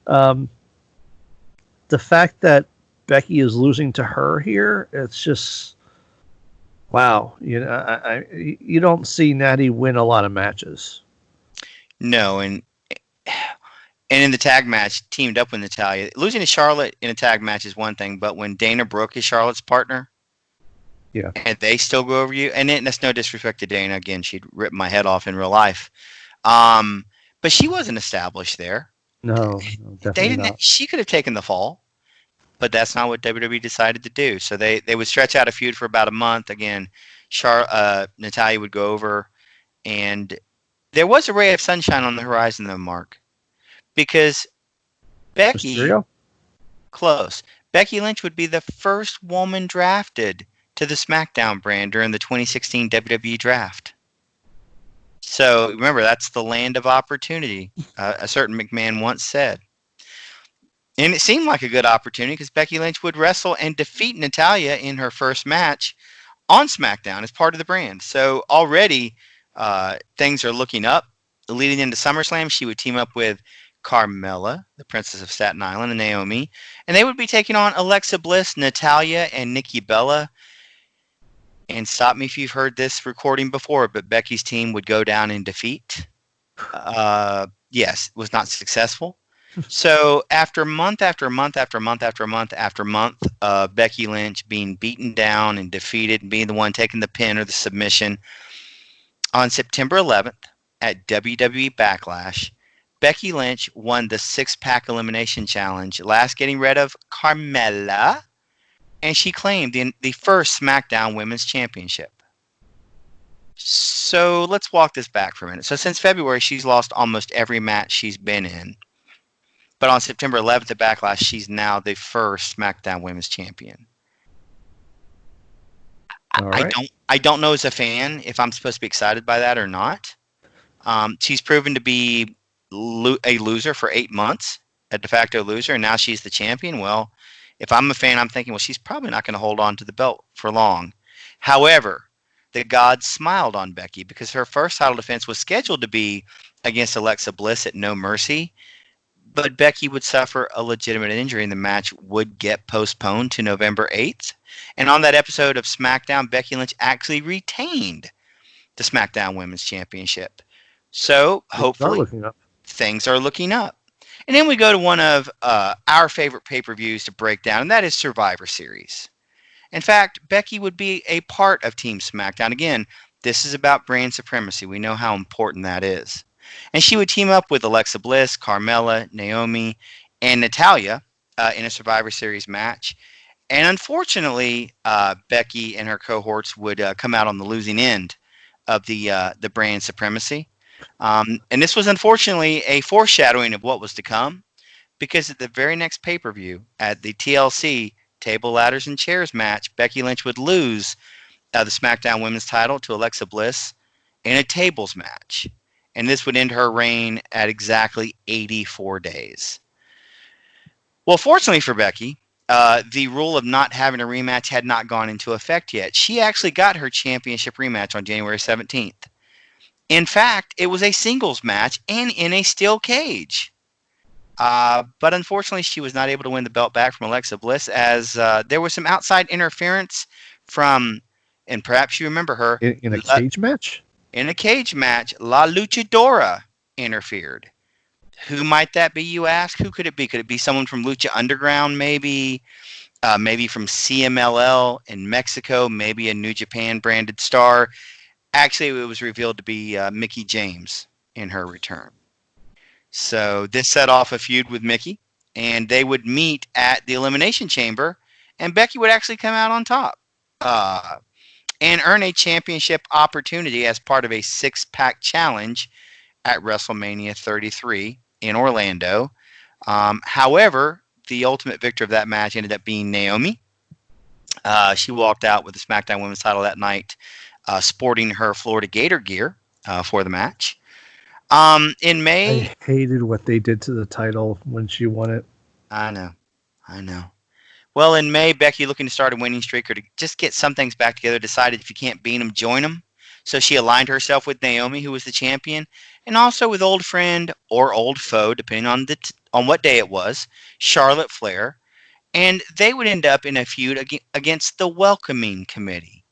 the fact that Becky is losing to her here, it's just wow. You don't see Natty win a lot of matches. No, and in the tag match, teamed up with Natalya. Losing to Charlotte in a tag match is one thing, but when Dana Brooke is Charlotte's partner, Yeah. and they still go over you. And that's no disrespect to Dana. Again, she'd rip my head off in real life. But she wasn't established there. No, They definitely didn't. not. She could have taken the fall, but that's not what WWE decided to do. So they would stretch out a feud for about a month. Again, Natalia would go over, and there was a ray of sunshine on the horizon, though, Mark, because Becky Mysterio? close. Becky Lynch would be the first woman drafted to the SmackDown brand during the 2016 WWE draft. So remember, that's the land of opportunity. A certain McMahon once said. And it seemed like a good opportunity because Becky Lynch would wrestle and defeat Natalia in her first match on SmackDown as part of the brand. So already things are looking up. Leading into SummerSlam, she would team up with Carmella, the Princess of Staten Island, and Naomi. And they would be taking on Alexa Bliss, Natalia, and Nikki Bella. And stop me if you've heard this recording before, but Becky's team would go down in defeat. Yes, was not successful. So after month after month after month after month after month, Becky Lynch being beaten down and defeated and being the one taking the pin or the submission, on September 11th at WWE Backlash, Becky Lynch won the 6-pack elimination challenge, last getting rid of Carmella, and she claimed the first SmackDown Women's Championship. So let's walk this back for a minute. So since February, she's lost almost every match she's been in. But on September 11th at Backlash, she's now the first SmackDown Women's Champion. All right. I don't know as a fan if I'm supposed to be excited by that or not. She's proven to be a loser for 8 months, a de facto loser, and now she's the champion. Well, if I'm a fan, I'm thinking, well, she's probably not going to hold on to the belt for long. However, the gods smiled on Becky because her first title defense was scheduled to be against Alexa Bliss at No Mercy, but Becky would suffer a legitimate injury and the match would get postponed to November 8th. And on that episode of SmackDown, Becky Lynch actually retained the SmackDown Women's Championship. So hopefully things are looking up. And then we go to one of our favorite pay-per-views to break down, and that is Survivor Series. In fact, Becky would be a part of Team SmackDown. Again, this is about brand supremacy. We know how important that is. And she would team up with Alexa Bliss, Carmella, Naomi, and Natalia in a Survivor Series match. And unfortunately, Becky and her cohorts would come out on the losing end of the brand supremacy. And this was unfortunately a foreshadowing of what was to come, because at the very next pay-per-view at the TLC Table, Ladders, and Chairs match, Becky Lynch would lose the SmackDown Women's title to Alexa Bliss in a tables match. And this would end her reign at exactly 84 days. Well, fortunately for Becky, the rule of not having a rematch had not gone into effect yet. She actually got her championship rematch on January 17th. In fact, it was a singles match and in a steel cage. But unfortunately, she was not able to win the belt back from Alexa Bliss as there was some outside interference from, and perhaps you remember her. In a cage match? In a cage match, La Luchadora interfered. Who might that be, you ask? Who could it be? Could it be someone from Lucha Underground, maybe? Maybe from CMLL in Mexico, maybe a New Japan branded star. Actually, it was revealed to be Mickie James in her return. So this set off a feud with Mickie, and they would meet at the Elimination Chamber, and Becky would actually come out on top and earn a championship opportunity as part of a 6-pack challenge at WrestleMania 33 in Orlando. However, the ultimate victor of that match ended up being Naomi. She walked out with the SmackDown Women's title that night, sporting her Florida Gator gear for the match. In May, I hated what they did to the title when she won it. I know. Well, in May, Becky, looking to start a winning streak or to just get some things back together, decided if you can't beat them, join them. So she aligned herself with Naomi, who was the champion, and also with old friend or old foe, depending on what day it was, Charlotte Flair. And they would end up in a feud against the Welcoming Committee.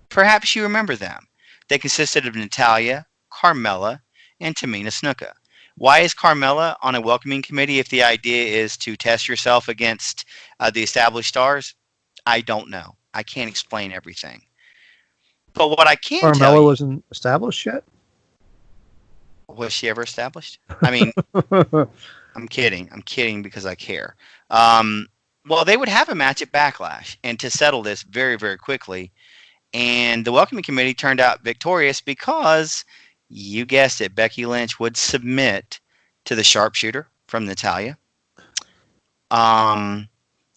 Perhaps you remember them. They consisted of Natalia, Carmella, and Tamina Snuka. Why is Carmella on a Welcoming Committee if the idea is to test yourself against the established stars? I don't know. I can't explain everything. But what I can tell Carmella you, wasn't established yet? was she ever established? I mean, I'm kidding. I'm kidding because I care. Well, they would have a match at Backlash, and to settle this very, very quickly. And the welcoming committee turned out victorious because, you guessed it, Becky Lynch would submit to the sharpshooter from Natalia.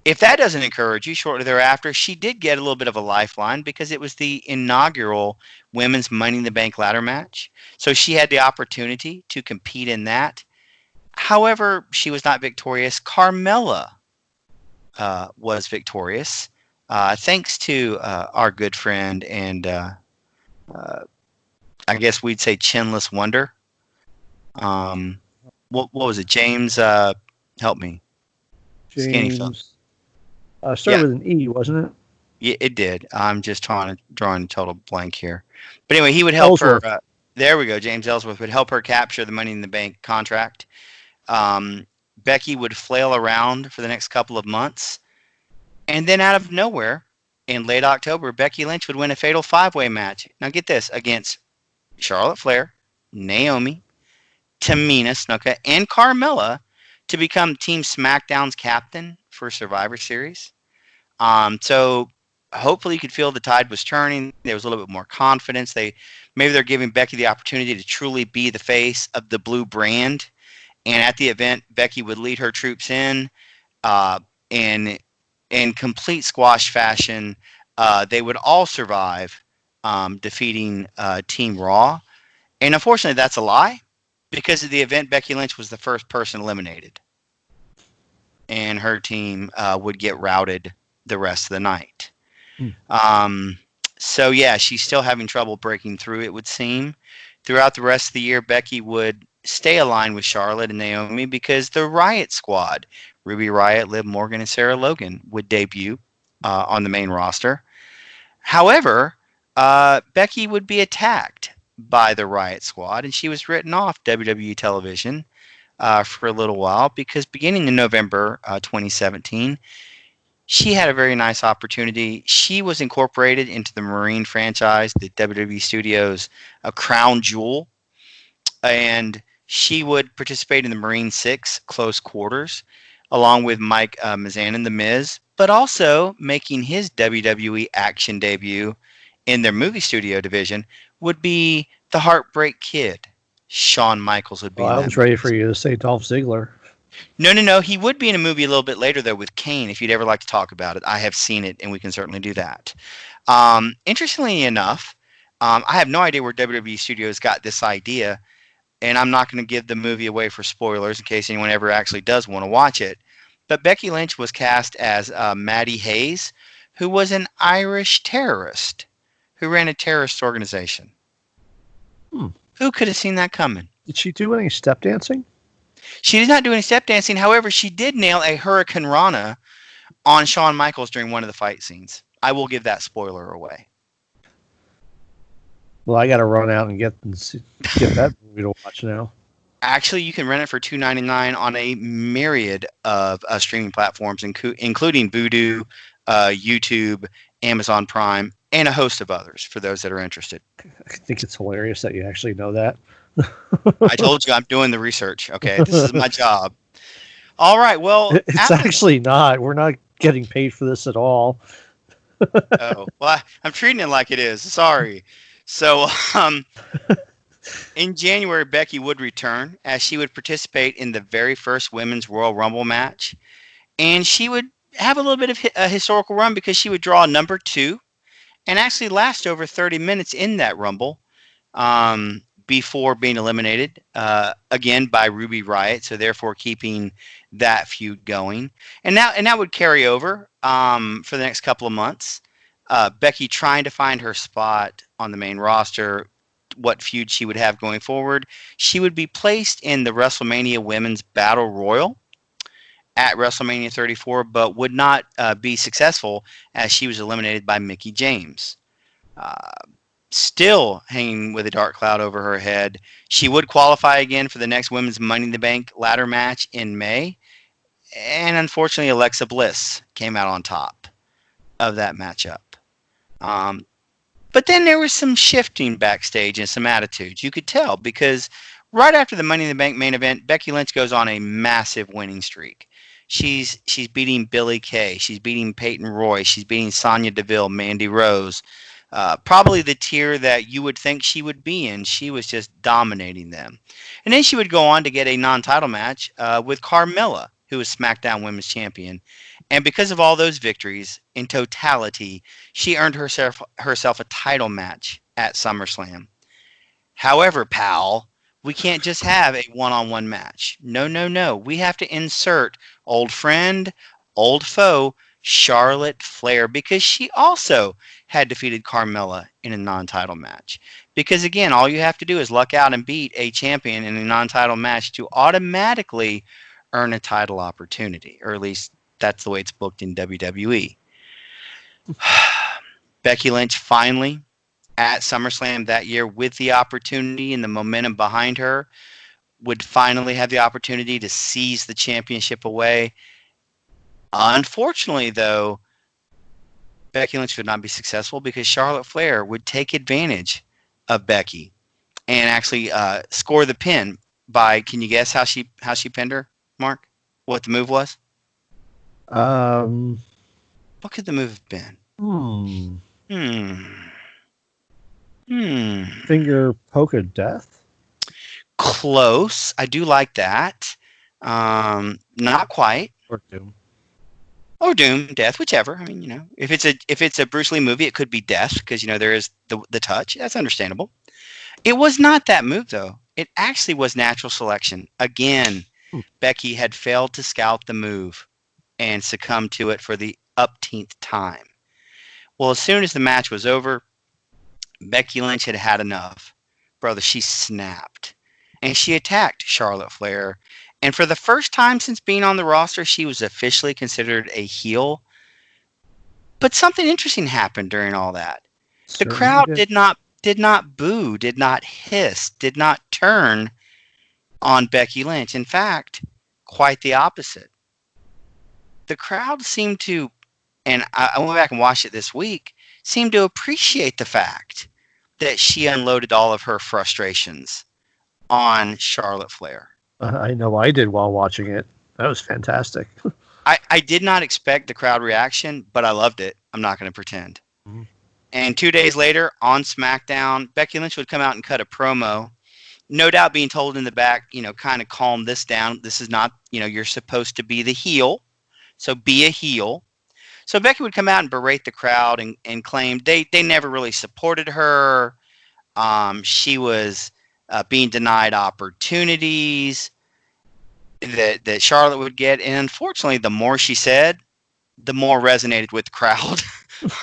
If that doesn't encourage you, shortly thereafter, she did get a little bit of a lifeline because it was the inaugural Women's Money in the Bank ladder match. So she had the opportunity to compete in that. However, she was not victorious. Carmella was victorious, thanks to our good friend and I guess we'd say chinless wonder. What was it? James, help me. Skinny fella. James. Started with an E, wasn't it? Yeah, it did. I'm just drawing a total blank here. But anyway, he would help Ellsworth. her. There we go. James Ellsworth would help her capture the Money in the Bank contract. Becky would flail around for the next couple of months. And then out of nowhere, in late October, Becky Lynch would win a fatal 5-way match. Now get this, against Charlotte Flair, Naomi, Tamina Snuka, and Carmella to become Team SmackDown's captain for Survivor Series. So hopefully you could feel the tide was turning. There was a little bit more confidence. Maybe they're giving Becky the opportunity to truly be the face of the blue brand. And at the event, Becky would lead her troops in complete squash fashion. They would all survive, defeating Team Raw. And unfortunately, that's a lie, because at the event, Becky Lynch was the first person eliminated. And her team would get routed the rest of the night. So yeah, she's still having trouble breaking through, it would seem. Throughout the rest of the year, Becky would stay aligned with Charlotte and Naomi because the Riot Squad, Ruby Riott, Liv Morgan, and Sarah Logan, would debut on the main roster. However, Becky would be attacked by the Riot Squad, and she was written off WWE television for a little while because beginning in November 2017, she had a very nice opportunity. She was incorporated into the Marine franchise, the WWE Studios Crown Jewel, and she would participate in the Marine 6 Close Quarters, along with Mike Mizanin, The Miz, but also making his WWE action debut in their movie studio division would be the Heartbreak Kid. Shawn Michaels would be in that I was ready movie. for you to say Dolph Ziggler. No. He would be in a movie a little bit later, though, with Kane, if you'd ever like to talk about it. I have seen it, and we can certainly do that. Interestingly enough, I have no idea where WWE Studios got this idea, and I'm not going to give the movie away for spoilers in case anyone ever actually does want to watch it. But Becky Lynch was cast as Maddie Hayes, who was an Irish terrorist who ran a terrorist organization. Who could have seen that coming? Did she do any step dancing? She did not do any step dancing. However, she did nail a Hurricane Rana on Shawn Michaels during one of the fight scenes. I will give that spoiler away. Well, I got to run out and get that movie to watch now. Actually, you can rent it for $2.99 on a myriad of streaming platforms, including Vudu, YouTube, Amazon Prime, and a host of others for those that are interested. I think it's hilarious that you actually know that. I told you I'm doing the research. Okay, this is my job. All right. Well, it's actually not. We're not getting paid for this at all. Oh, well, I'm treating it like it is. Sorry. So, in January, Becky would return as she would participate in the very first Women's Royal Rumble match. And she would have a little bit of a historical run because she would draw number 2 and actually last over 30 minutes in that Rumble before being eliminated, again, by Ruby Riott. So therefore keeping that feud going. And that would carry over for the next couple of months. Becky trying to find her spot on the main roster, what feud she would have going forward. She would be placed in the WrestleMania Women's Battle Royal at WrestleMania 34, but would not be successful as she was eliminated by Mickie James. Still hanging with a dark cloud over her head, she would qualify again for the next Women's Money in the Bank ladder match in May. And unfortunately, Alexa Bliss came out on top of that matchup. But then there was some shifting backstage and some attitudes. You could tell because right after the Money in the Bank main event, Becky Lynch goes on a massive winning streak. She's beating Billie Kay. She's beating Peyton Royce. She's beating Sonya Deville, Mandy Rose. Probably the tier that you would think she would be in. She was just dominating them. And then she would go on to get a non-title match with Carmella, who was SmackDown Women's Champion. And because of all those victories, in totality, she earned herself a title match at SummerSlam. However, pal, we can't just have a one-on-one match. No, no, no. We have to insert old friend, old foe, Charlotte Flair, because she also had defeated Carmella in a non-title match. Because again, all you have to do is luck out and beat a champion in a non-title match to automatically earn a title opportunity, or at least that's the way it's booked in WWE. Becky Lynch finally at SummerSlam that year, with the opportunity and the momentum behind her, would finally have the opportunity to seize the championship away. Unfortunately, though, Becky Lynch would not be successful because Charlotte Flair would take advantage of Becky and actually score the pin by, can you guess how she pinned her, Mark? What the move was? What could the move have been? Finger poke of death? Close. I do like that. Not quite. Or doom. Or doom, death, whichever. I mean, you know, if it's a Bruce Lee movie, it could be death because, you know, there is the touch. That's understandable. It was not that move, though. It actually was natural selection. Again, Becky had failed to scout the move and succumbed to it for the upteenth time. Well, as soon as the match was over, Becky Lynch had had enough. Brother, she snapped. And she attacked Charlotte Flair. And for the first time since being on the roster, she was officially considered a heel. But something interesting happened during all that. The crowd did not boo, did not hiss, did not turn on Becky Lynch. In fact, quite the opposite. The crowd seemed to, and I went back and watched it this week, seemed to appreciate the fact that she unloaded all of her frustrations on Charlotte Flair. I know I did while watching it. That was fantastic. I did not expect the crowd reaction, but I loved it. I'm not going to pretend. Mm-hmm. And 2 days later, on SmackDown, Becky Lynch would come out and cut a promo, no doubt being told in the back, you know, kind of calm this down. This is not, you know, you're supposed to be the heel, so be a heel. So Becky would come out and berate the crowd and claim they never really supported her. She was being denied opportunities that Charlotte would get. And unfortunately, the more she said, the more resonated with the crowd,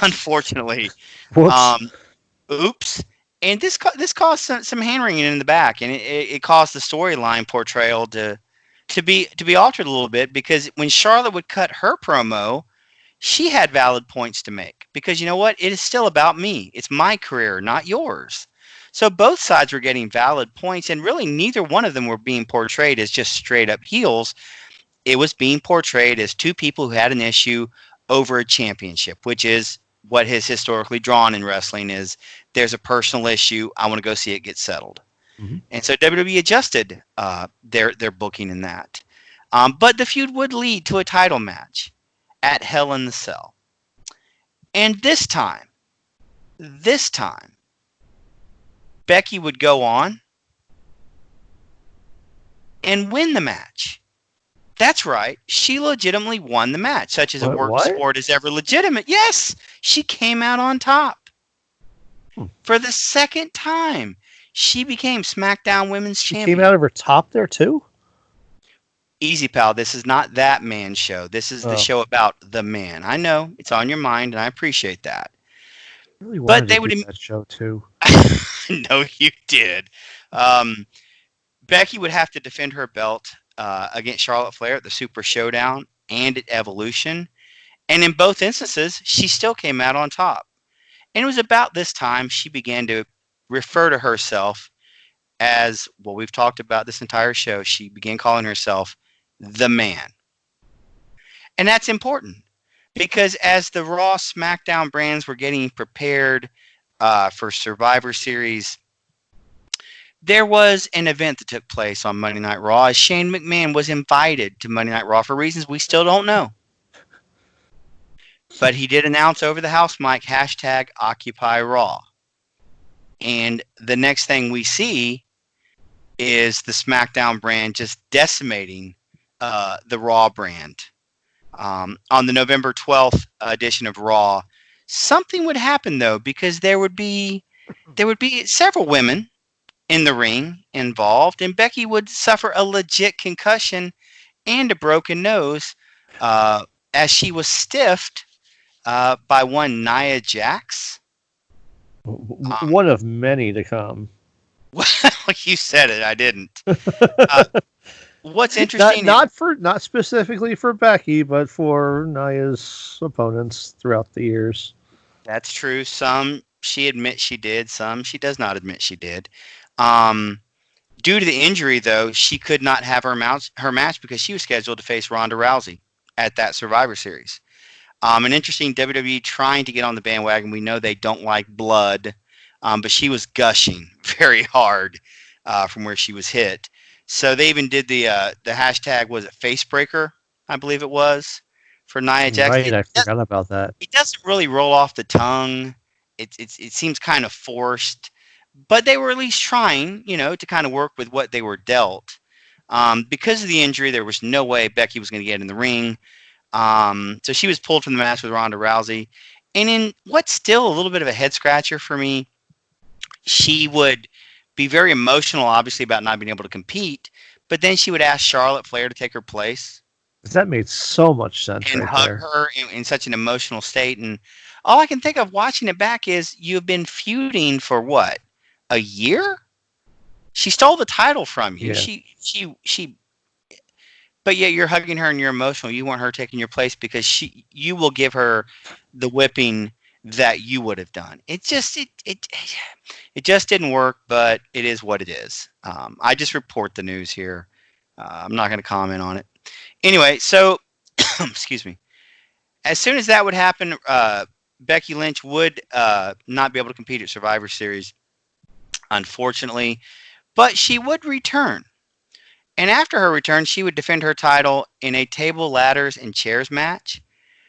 unfortunately. Oops. And this caused some hand-wringing in the back, and it caused the storyline portrayal to be altered a little bit, because when Charlotte would cut her promo, she had valid points to make, because you know what? It is still about me. It's my career, not yours. So both sides were getting valid points, and really neither one of them were being portrayed as just straight up heels. It was being portrayed as two people who had an issue over a championship, which is what has historically drawn in wrestling. Is there's a personal issue, I want to go see it get settled. Mm-hmm. And so WWE adjusted their booking in that. But the feud would lead to a title match at Hell in the Cell. And this time, Becky would go on and win the match. That's right. She legitimately won the match, such as a work sport is ever legitimate. Yes, she came out on top. For the second time, she became SmackDown Women's Champion. She came out of her top there, too? Easy, pal. This is not that man show. This is the show about the man. I know. It's on your mind, and I appreciate that. I really wanted to do that show, too. No, you did. Becky would have to defend her belt against Charlotte Flair at the Super Showdown and at Evolution. And in both instances, she still came out on top. And it was about this time she began to refer to herself as, well, we've talked about this entire show, she began calling herself the man. And that's important, because as the Raw SmackDown brands were getting prepared for Survivor Series, there was an event that took place on Monday Night Raw as Shane McMahon was invited to Monday Night Raw for reasons we still don't know. But he did announce over the house mic, hashtag Occupy Raw. And the next thing we see is the SmackDown brand just decimating the Raw brand. On the November 12th edition of Raw, something would happen, though, because there would be several women in the ring involved, and Becky would suffer a legit concussion and a broken nose as she was stiffed by one Nia Jax. One of many to come. Well, you said it. I didn't. What's interesting? Not specifically for Becky, but for Nia's opponents throughout the years. That's true. Some she admits she did. Some she does not admit she did. Due to the injury, though, she could not have her match because she was scheduled to face Ronda Rousey at that Survivor Series. An interesting WWE trying to get on the bandwagon. We know they don't like blood, but she was gushing very hard from where she was hit. So they even did the hashtag, was it Facebreaker, I believe it was, for Nia Jax. Right, I forgot about that. It doesn't really roll off the tongue. It seems kind of forced. But they were at least trying, to kind of work with what they were dealt. Because of the injury, there was no way Becky was going to get in the ring. So she was pulled from the match with Ronda Rousey. And in what's still a little bit of a head scratcher for me, she would be very emotional, obviously, about not being able to compete. But then she would ask Charlotte Flair to take her place. That made so much sense. And right hug there. her in such an emotional state. And all I can think of watching it back is you've been feuding for what? A year? She stole the title from you. Yeah. She but yet you're hugging her and you're emotional. You want her taking your place because you will give her the whipping that you would have done. It just didn't work, but it is what it is. I just report the news here. I'm not going to comment on it. Anyway, so excuse me. As soon as that would happen, Becky Lynch would not be able to compete at Survivor Series, unfortunately, but she would return. And after her return, she would defend her title in a table, ladders, and chairs match.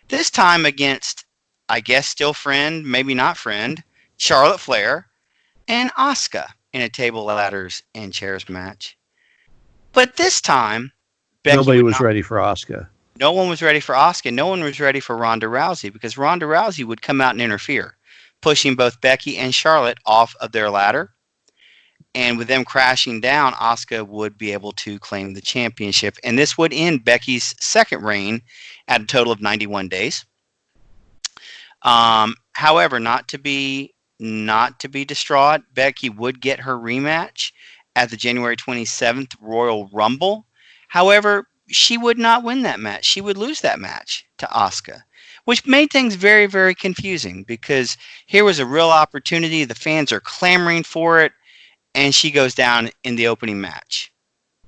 This time against, I guess, still friend, maybe not friend, Charlotte Flair and Asuka in a table, ladders, and chairs match. But this time, nobody was ready for Asuka. No one was ready for Asuka. No one was ready for Ronda Rousey because Ronda Rousey would come out and interfere, pushing both Becky and Charlotte off of their ladder. And with them crashing down, Asuka would be able to claim the championship. And this would end Becky's second reign at a total of 91 days. However, not to be distraught, Becky would get her rematch at the January 27th Royal Rumble. However, she would not win that match. She would lose that match to Asuka, which made things very, very confusing because here was a real opportunity. The fans are clamoring for it. And she goes down in the opening match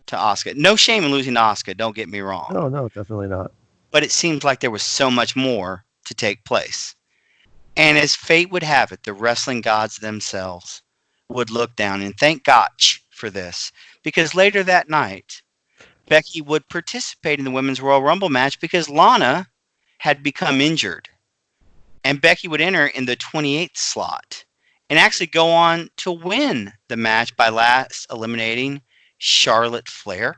to Asuka. No shame in losing to Asuka, don't get me wrong. No, definitely not. But it seems like there was so much more to take place. And as fate would have it, the wrestling gods themselves would look down and thank Gotch for this. Because later that night, Becky would participate in the Women's Royal Rumble match because Lana had become injured. And Becky would enter in the 28th slot. And actually go on to win the match by last eliminating Charlotte Flair.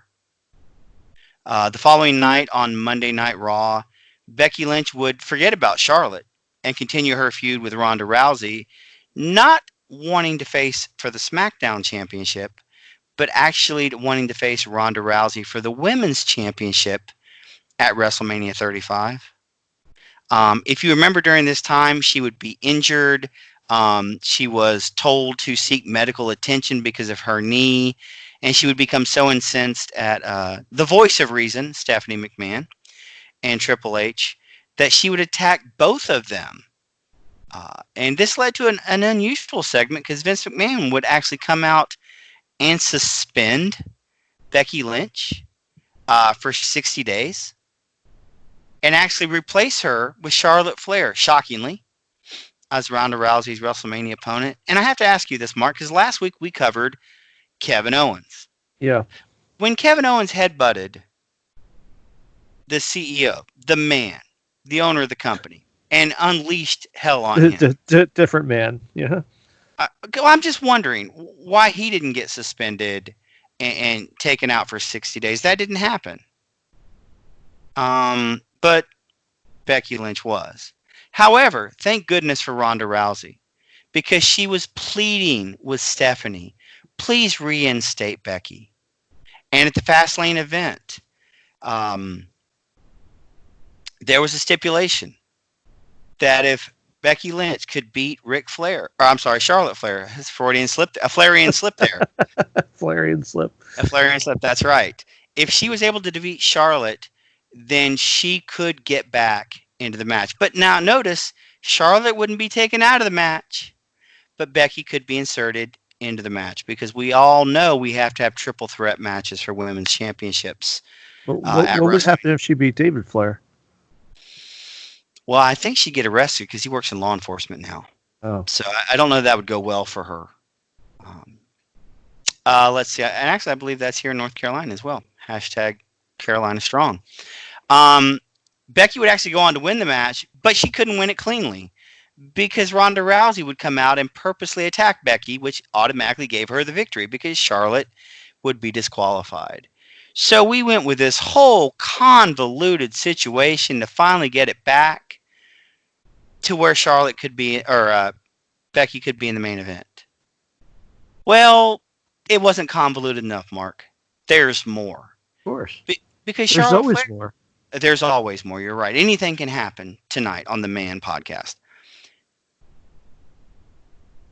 The following night on Monday Night Raw, Becky Lynch would forget about Charlotte and continue her feud with Ronda Rousey, not wanting to face for the SmackDown Championship, but actually wanting to face Ronda Rousey for the Women's Championship at WrestleMania 35. If you remember during this time, she would be injured. She was told to seek medical attention because of her knee, and she would become so incensed at the voice of reason, Stephanie McMahon, and Triple H, that she would attack both of them. And this led to an unusual segment because Vince McMahon would actually come out and suspend Becky Lynch for 60 days and actually replace her with Charlotte Flair, shockingly. as Ronda Rousey's WrestleMania opponent. And I have to ask you this, Mark, because last week we covered Kevin Owens. Yeah. When Kevin Owens headbutted the CEO, the man, the owner of the company, and unleashed hell on him. Different man. Yeah. I'm just wondering why he didn't get suspended and taken out for 60 days. That didn't happen. But Becky Lynch was. However, thank goodness for Ronda Rousey, because she was pleading with Stephanie, please reinstate Becky. And at the Fastlane event, there was a stipulation that if Becky Lynch could beat Charlotte Flair. A Flarian slip there. Flarian slip. A Flarian slip, that's right. If she was able to defeat Charlotte, then she could get back into the match. But now notice, Charlotte wouldn't be taken out of the match, but Becky could be inserted into the match, because we all know we have to have triple threat matches for women's championships. What would happen if she beat David Flair? Well, I think she'd get arrested because he works in law enforcement now. Oh. So I don't know that would go well for her. Let's see. And actually, I believe that's here in North Carolina as well. Hashtag Carolina Strong. Becky would actually go on to win the match, but she couldn't win it cleanly because Ronda Rousey would come out and purposely attack Becky, which automatically gave her the victory because Charlotte would be disqualified. So we went with this whole convoluted situation to finally get it back to where Charlotte could be, or Becky could be in the main event. Well, it wasn't convoluted enough, Mark. There's more. Of course. Because there's Charlotte always Flair, more. There's always more. You're right. Anything can happen tonight on the Man podcast.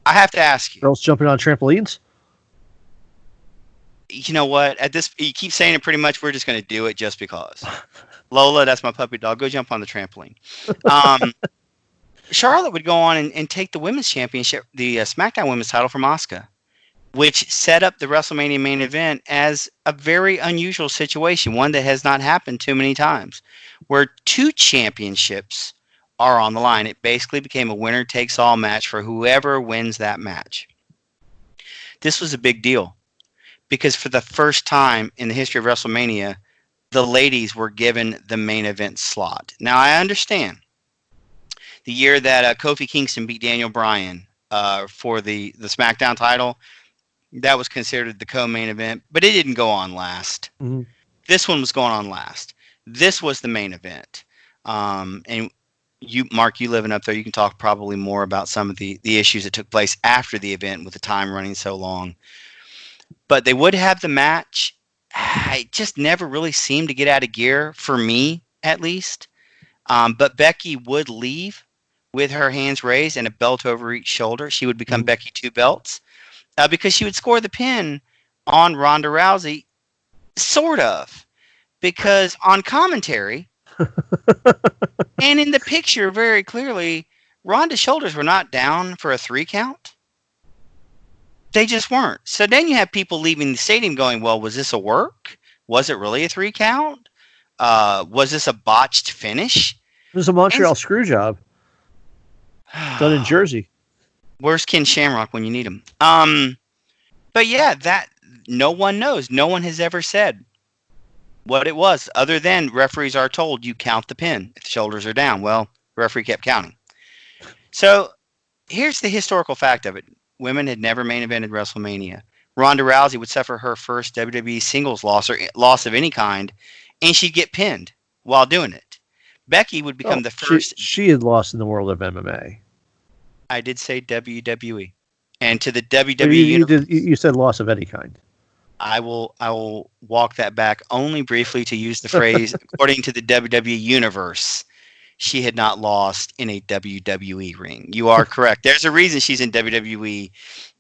I have to ask you. Girls jumping on trampolines? You know what? You keep saying it pretty much. We're just going to do it just because. Lola, that's my puppy dog. Go jump on the trampoline. Charlotte would go on and take the women's championship, the SmackDown women's title from Asuka, which set up the WrestleMania main event as a very unusual situation, one that has not happened too many times, where two championships are on the line. It basically became a winner-takes-all match for whoever wins that match. This was a big deal because for the first time in the history of WrestleMania, the ladies were given the main event slot. Now, I understand the year that Kofi Kingston beat Daniel Bryan for the SmackDown title, that was considered the co-main event, but it didn't go on last. Mm-hmm. This one was going on last. This was the main event. And you, Mark, you living up there, you can talk probably more about some of the issues that took place after the event with the time running so long. But they would have the match. It just never really seemed to get out of gear, for me at least. But Becky would leave with her hands raised and a belt over each shoulder. She would become Becky Two Belts because she would score the pin on Ronda Rousey, sort of. Because on commentary and in the picture very clearly, Ronda's shoulders were not down for a 3 count. They just weren't. So then you have people leaving the stadium going, well, was this a work? Was it really a 3 count? Was this a botched finish? It was a Montreal screw job done in Jersey. Where's Ken Shamrock when you need him? But yeah, that no one knows. No one has ever said what it was, other than referees are told you count the pin if the shoulders are down. Well, the referee kept counting. So here's the historical fact of it. Women had never main evented WrestleMania. Ronda Rousey would suffer her first WWE singles loss or loss of any kind, and she'd get pinned while doing it. Becky would become the first. She had lost in the world of MMA. I did say WWE. And to the WWE you said loss of any kind. I will walk that back only briefly to use the phrase, according to the WWE universe, she had not lost in a WWE ring. You are correct. There's a reason she's in WWE,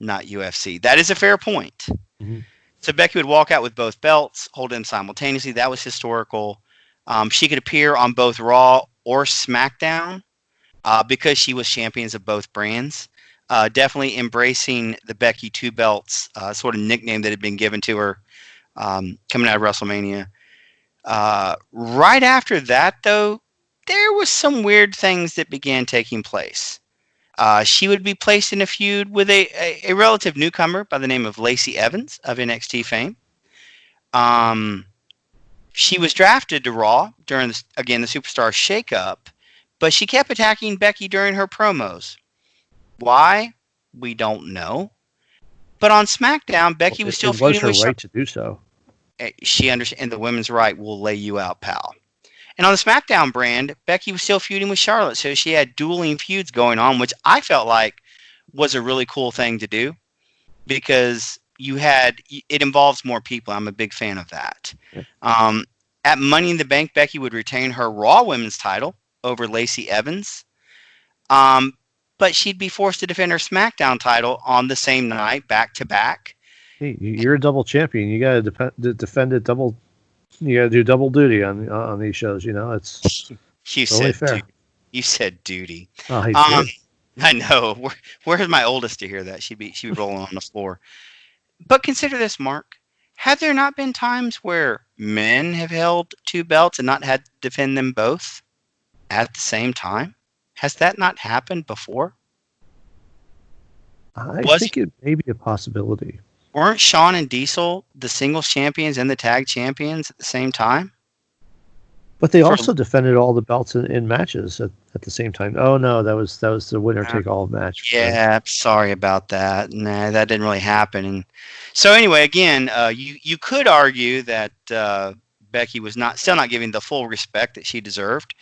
not UFC. That is a fair point. Mm-hmm. So Becky would walk out with both belts, hold them simultaneously. That was historical. She could appear on both Raw or SmackDown because she was champions of both brands. Definitely embracing the Becky Two Belts sort of nickname that had been given to her coming out of WrestleMania. Right after that, though, there was some weird things that began taking place. She would be placed in a feud with a relative newcomer by the name of Lacey Evans of NXT fame. She was drafted to Raw during, the Superstar Shakeup, but she kept attacking Becky during her promos. Why? We don't know. But on SmackDown, Becky was still feuding her with right to do so. She understands, and the women's right will lay you out, pal. And on the SmackDown brand, Becky was still feuding with Charlotte, so she had dueling feuds going on, which I felt like was a really cool thing to do because it involves more people. I'm a big fan of that. Yeah. At Money in the Bank, Becky would retain her Raw Women's title over Lacey Evans, but she'd be forced to defend her SmackDown title on the same night, back to back. Hey, you're a double champion. You got to defend it double. You got to do double duty on these shows. You know, it's only fair. You said duty. Oh, he did. I know. Where's my oldest to hear that? She'd be rolling on the floor. But consider this, Mark. Have there not been times where men have held two belts and not had to defend them both at the same time? Has that not happened before? I think it may be a possibility. Weren't Shawn and Diesel the singles champions and the tag champions at the same time? But they also defended all the belts in matches at the same time. Oh no, that was the winner take all match. Yeah, sorry about that. Nah, that didn't really happen. And so anyway, again, you could argue that Becky was still not giving the full respect that she deserved.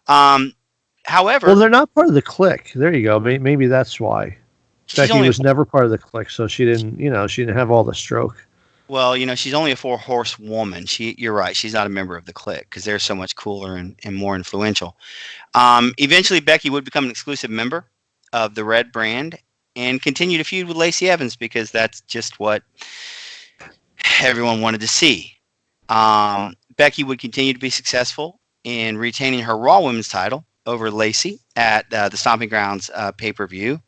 However, well, they're not part of the clique. There you go. Maybe that's why. Becky was never part of the clique, so she didn't have all the stroke. Well, she's only a 4-horse woman. You're right. She's not a member of the clique because they're so much cooler and more influential. Eventually, Becky would become an exclusive member of the Red brand and continue to feud with Lacey Evans because that's just what everyone wanted to see. Becky would continue to be successful in retaining her Raw Women's title over Lacey at the Stomping Grounds pay-per-view.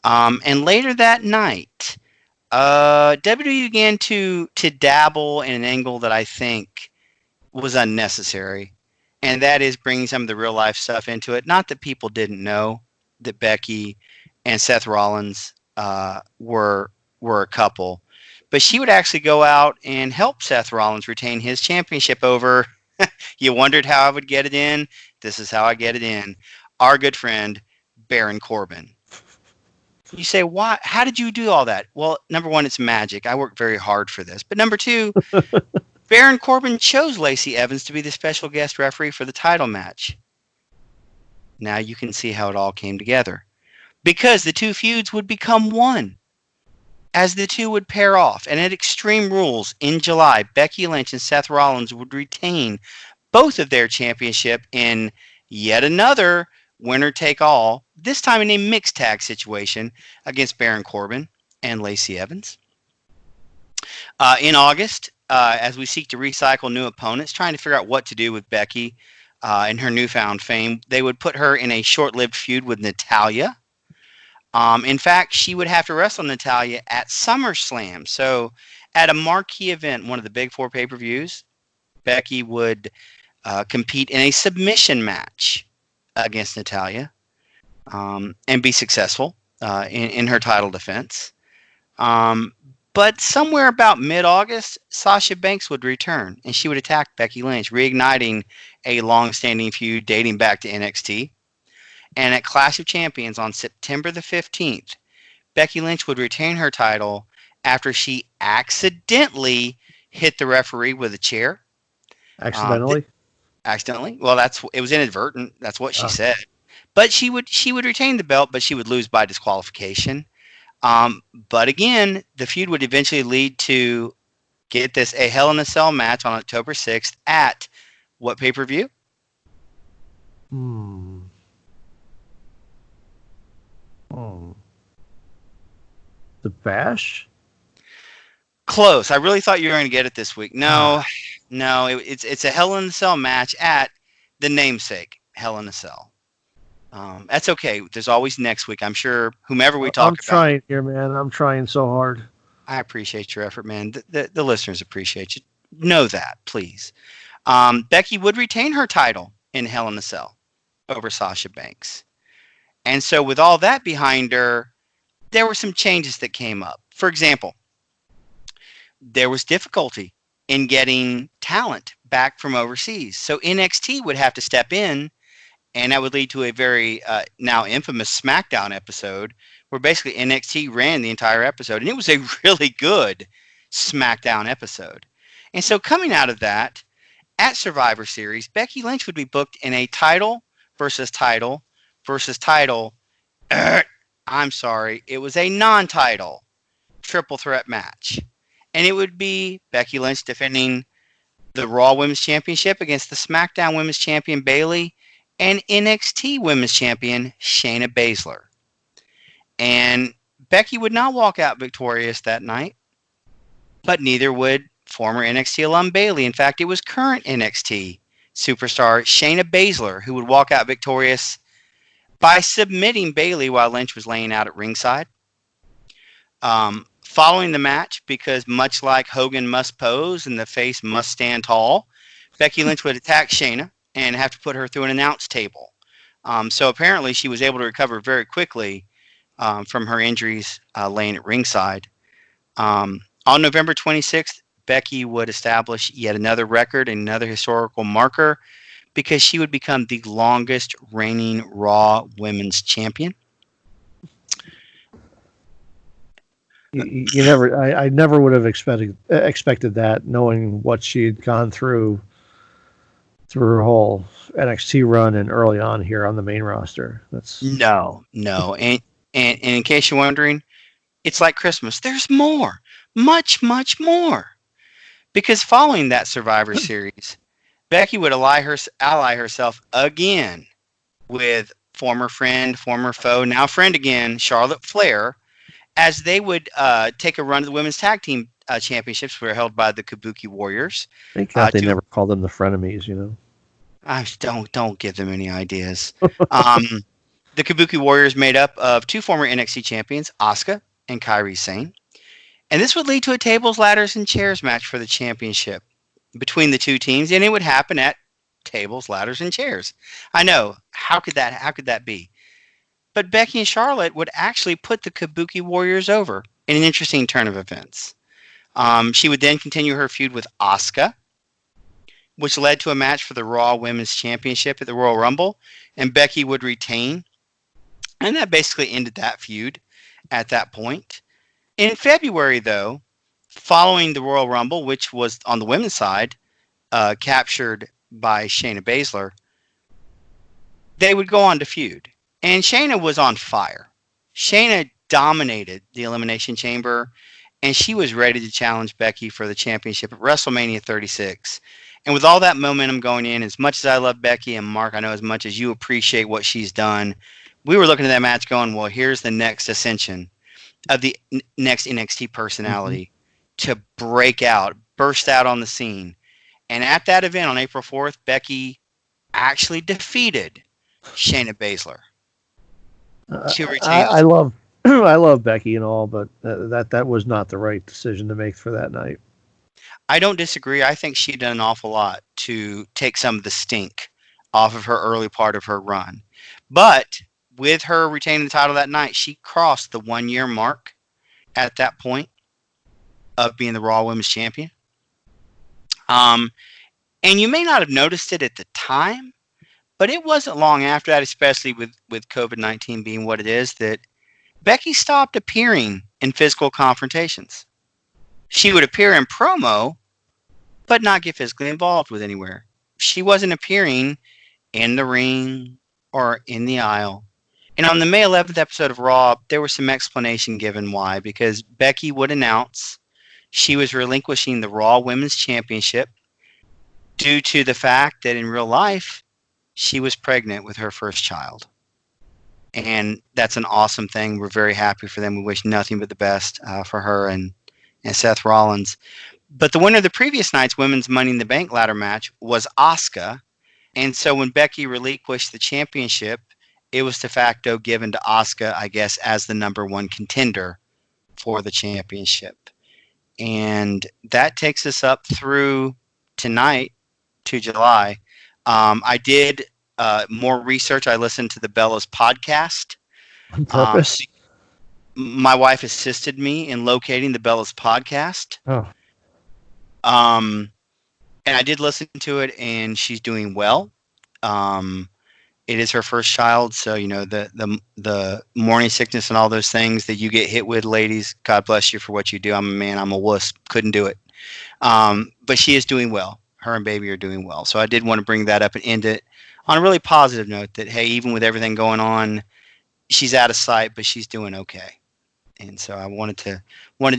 And later that night, WWE began to dabble in an angle that I think was unnecessary, and that is bringing some of the real life stuff into it. Not that people didn't know that Becky and Seth Rollins were a couple, but she would actually go out and help Seth Rollins retain his championship over. You wondered how I would get it in? This is how I get it in. Our good friend Baron Corbin. You say, why? How did you do all that? Well, number one, it's magic. I worked very hard for this. But number two, Baron Corbin chose Lacey Evans to be the special guest referee for the title match. Now you can see how it all came together. Because the two feuds would become one. As the two would pair off. And at Extreme Rules in July, Becky Lynch and Seth Rollins would retain both of their championship in yet another winner-take-all, this time in a mixed tag situation against Baron Corbin and Lacey Evans. In August, as we seek to recycle new opponents, trying to figure out what to do with Becky and her newfound fame, they would put her in a short-lived feud with Natalya. In fact, she would have to wrestle Natalya at SummerSlam. So at a marquee event, one of the big 4 pay-per-views, Becky would compete in a submission match against Natalya and be successful in her title defense. But somewhere about mid-August, Sasha Banks would return and she would attack Becky Lynch, reigniting a long-standing feud dating back to NXT. And at Clash of Champions on September the 15th, Becky Lynch would retain her title after she accidentally hit the referee with a chair. Accidentally? Accidentally. Well, it was inadvertent. That's what she said. But she would retain the belt, but she would lose by disqualification. But again, the feud would eventually lead to, get this, a Hell in a Cell match on October 6th at what pay-per-view? The Bash? Close. I really thought you were going to get it this week. No, it's a Hell in a Cell match at the namesake Hell in a Cell. That's okay. There's always next week. I'm sure whomever we talk about. I'm trying here, man. I'm trying so hard. I appreciate your effort, man. The listeners appreciate you. Know that, please. Becky would retain her title in Hell in a Cell over Sasha Banks. And so with all that behind her, there were some changes that came up. For example, there was difficulty in getting talent back from overseas. So NXT would have to step in, and that would lead to a very now infamous SmackDown episode where basically NXT ran the entire episode. And it was a really good SmackDown episode. And so coming out of that, at Survivor Series, Becky Lynch would be booked in a title versus title versus title. I'm sorry, it was a non-title triple threat match. And it would be Becky Lynch defending the Raw Women's Championship against the SmackDown Women's Champion Bayley and NXT Women's Champion Shayna Baszler. And Becky would not walk out victorious that night, but neither would former NXT alum Bayley. In fact, it was current NXT superstar Shayna Baszler who would walk out victorious by submitting Bayley while Lynch was laying out at ringside. Following the match, because much like Hogan must pose and the face must stand tall, Becky Lynch would attack Shayna and have to put her through an announce table. So apparently she was able to recover very quickly from her injuries laying at ringside. On November 26th, Becky would establish yet another record, another historical marker, because she would become the longest reigning Raw Women's Champion. You never, I never would have expected that, knowing what she had gone through her whole NXT run and early on here on the main roster. That's no, and in case you're wondering, it's like Christmas. There's more, much more, because following that Survivor Series, Becky would ally herself again with former friend, former foe, now friend again, Charlotte Flair, as they would take a run at the women's tag team championships, which were held by the Kabuki Warriors. Thank God they never called them the frenemies, you know. Don't give them any ideas. The Kabuki Warriors made up of two former NXT champions, Asuka and Kairi Sane. And this would lead to a tables, ladders, and chairs match for the championship between the two teams, and it would happen at tables, ladders, and chairs. I know. How could that be? But Becky and Charlotte would actually put the Kabuki Warriors over in an interesting turn of events. She would then continue her feud with Asuka, which led to a match for the Raw Women's Championship at the Royal Rumble, and Becky would retain. And that basically ended that feud at that point. In February, though, following the Royal Rumble, which was on the women's side, captured by Shayna Baszler, they would go on to feud. And Shayna was on fire. Shayna dominated the Elimination Chamber, and she was ready to challenge Becky for the championship at WrestleMania 36. And with all that momentum going in, as much as I love Becky, and Mark, I know as much as you appreciate what she's done, we were looking at that match going, well, here's the next ascension of the next NXT personality to break out, burst out on the scene. And at that event on April 4th, Becky actually defeated Shayna Baszler. I love I love Becky and all, but that was not the right decision to make for that night. I don't disagree. I think she done an awful lot to take some of the stink off of her early part of her run. But with her retaining the title that night, she crossed the 1-year mark at that point of being the Raw Women's Champion. And you may not have noticed it at the time, but it wasn't long after that, especially with COVID-19 being what it is, that Becky stopped appearing in physical confrontations. She would appear in promo, but not get physically involved with anywhere. She wasn't appearing in the ring or in the aisle. And on the May 11th episode of Raw, there was some explanation given why, because Becky would announce she was relinquishing the Raw Women's Championship due to the fact that in real life, she was pregnant with her first child. And that's an awesome thing. We're very happy for them. We wish nothing but the best for her and Seth Rollins. But the winner of the previous night's Women's Money in the Bank ladder match was Asuka. And so when Becky relinquished the championship, it was de facto given to Asuka, I guess, as the number one contender for the championship. And that takes us up through tonight to July. I did more research. I listened to the Bella's podcast. On purpose? My wife assisted me in locating the Bella's podcast. Oh. And I did listen to it, and she's doing well. It is her first child, so the morning sickness and all those things that you get hit with, ladies. God bless you for what you do. I'm a man. I'm a wuss. Couldn't do it. But she is doing well. Her and baby are doing well. So I did want to bring that up and end it on a really positive note. That hey, even with everything going on, she's out of sight, but she's doing okay. And so I wanted to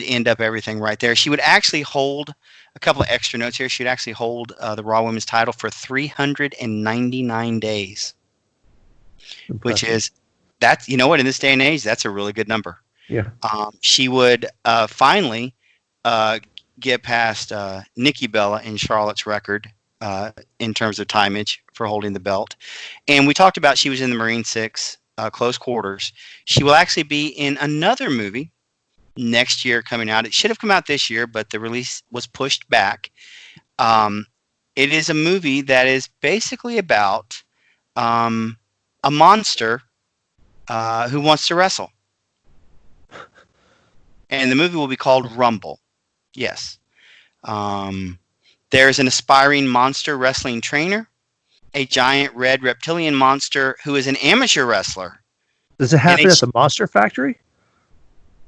end up everything right there. She would actually hold a couple of extra notes here. She would actually hold the Raw Women's title for 399 days. Impressive. Which is, that's, you know what, in this day and age, that's a really good number. Yeah. She would finally get past Nikki Bella and Charlotte's record in terms of timeage for holding the belt. And we talked about she was in the Marine 6, Close Quarters. She will actually be in another movie next year coming out. It should have come out this year, but the release was pushed back. It is a movie that is basically about a monster who wants to wrestle. And the movie will be called Rumble. Yes. There's an aspiring monster wrestling trainer, a giant red reptilian monster who is an amateur wrestler. Does it happen at the Monster Factory?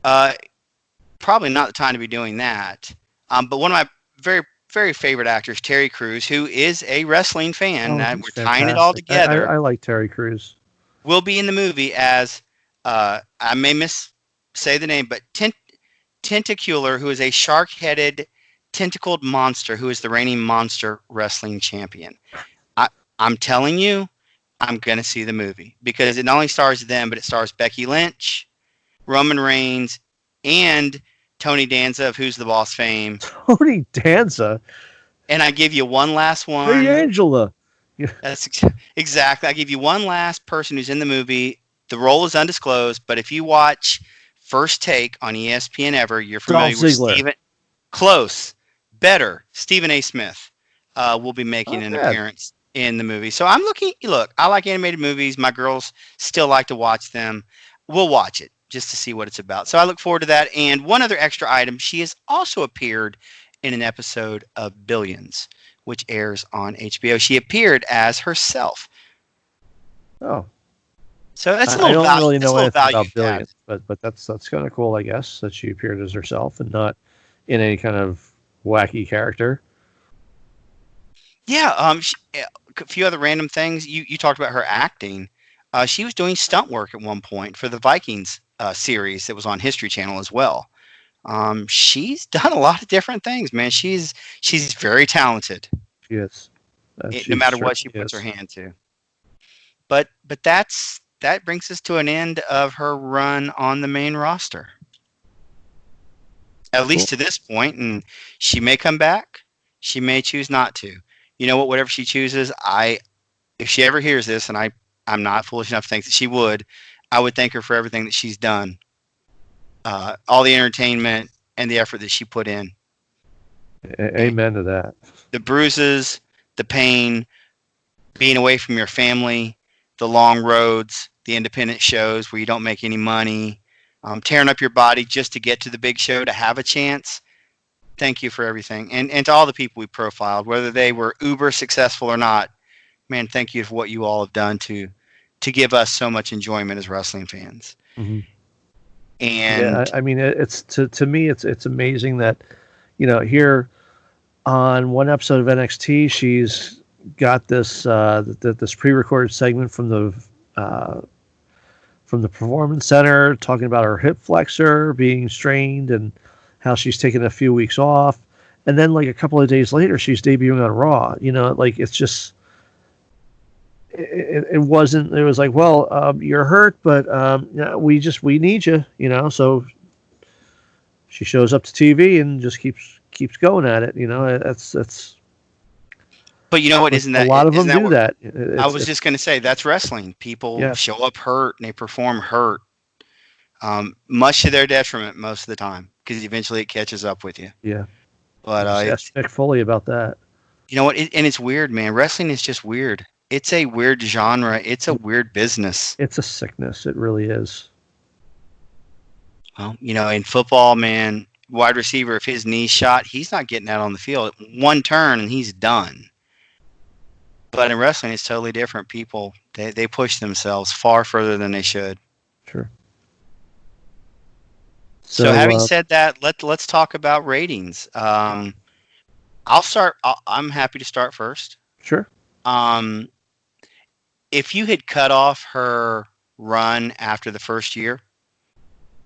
Probably not the time to be doing that. But one of my very, very favorite actors, Terry Crews, who is a wrestling fan, we're tying it all together. I like Terry Crews. Will be in the movie as, I may say the name, but Tentacular, who is a shark-headed, tentacled monster who is the reigning monster wrestling champion. I'm telling you, I'm going to see the movie because it not only stars them, but it stars Becky Lynch, Roman Reigns, and Tony Danza of Who's the Boss fame. Tony Danza? And I give you one last one. Hey, Angela. Yeah. That's exactly. I give you one last person who's in the movie. The role is undisclosed, but if you watch First Take on ESPN Ever, you're familiar with Stephen. Close. Better. Stephen A. Smith will be making an appearance in the movie. So I'm looking. Look, I like animated movies. My girls still like to watch them. We'll watch it just to see what it's about. So I look forward to that. And one other extra item, she has also appeared in an episode of Billions, which airs on HBO. She appeared as herself. Oh. So that's I don't really know anything about Billions, but that's kind of cool, I guess, that she appeared as herself and not in any kind of wacky character. Yeah, a few other random things. You talked about her acting. She was doing stunt work at one point for the Vikings series that was on History Channel as well. She's done a lot of different things, man. She's very talented. She is. No matter what she puts her hand to. But that brings us to an end of her run on the main roster. At least to this point, and she may come back. She may choose not to. You know what? Whatever she chooses, if she ever hears this, and I'm not foolish enough to think that she would, I would thank her for everything that she's done. All the entertainment and the effort that she put in. Amen to that. The bruises, the pain, being away from your family, the long roads, the independent shows where you don't make any money, tearing up your body just to get to the big show to have a chance. Thank you for everything. And to all the people we profiled, whether they were uber successful or not, man, thank you for what you all have done to give us so much enjoyment as wrestling fans. Mm-hmm. And I mean, it's to me, it's amazing that, here on one episode of NXT, she's got this this pre-recorded segment from the Performance Center talking about her hip flexor being strained and how she's taken a few weeks off, and then like a couple of days later, she's debuting on Raw. It's just. It wasn't. It was like, well, you're hurt, but we need you. So she shows up to TV and just keeps going at it. That's. But you know what? Isn't that a lot of them do that? I was just going to say that's wrestling. People show up hurt and they perform hurt, much to their detriment most of the time, because eventually it catches up with you. Yeah. But ask Mick Foley about that. You know what? And it's weird, man. Wrestling is just weird. It's a weird genre. It's a weird business. It's a sickness. It really is. Well, in football, man, wide receiver, if his knee's shot, he's not getting out on the field. One turn and he's done. But in wrestling, it's totally different. People, they push themselves far further than they should. Sure. So having said that, let's talk about ratings. I'll start. I'm happy to start first. Sure. If you had cut off her run after the first year,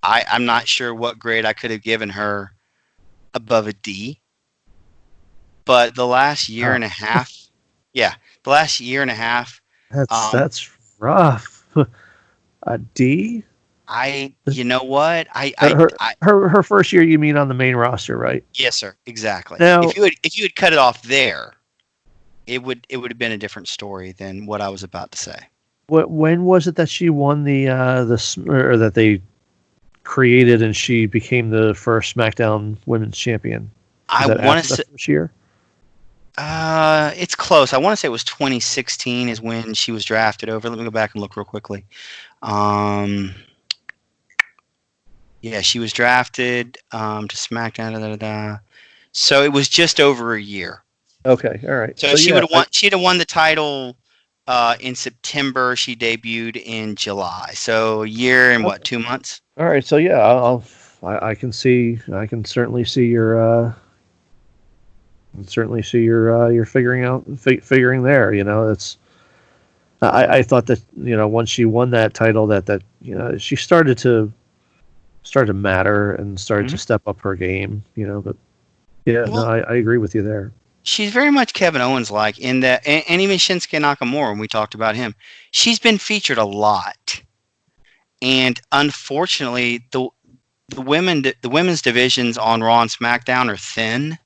I'm not sure what grade I could have given her above a D. But the last year and a half, the last year and a half. That's rough. A D? You know what? Her first year, you mean on the main roster, right? Yes, sir. Exactly. Now, if you had cut it off there, it would have been a different story than what I was about to say. When was it that she won or that they created and she became the first SmackDown Women's Champion? I want to say first year. It's close. I want to say it was 2016 is when she was drafted over. Let me go back and look real quickly. Yeah, she was drafted to SmackDown. So it was just over a year. Okay, all right. So she would have won. She'd have won the title in September. She debuted in July. So a year and 2 months. All right. So yeah, I can certainly see your figuring there. It's. I thought that once she won that title that she started to matter and started to step up her game. But yeah, well, no, I agree with you there. She's very much Kevin Owens like in that, and even Shinsuke Nakamura when we talked about him. She's been featured a lot, and unfortunately, the women's divisions on Raw and SmackDown are thin.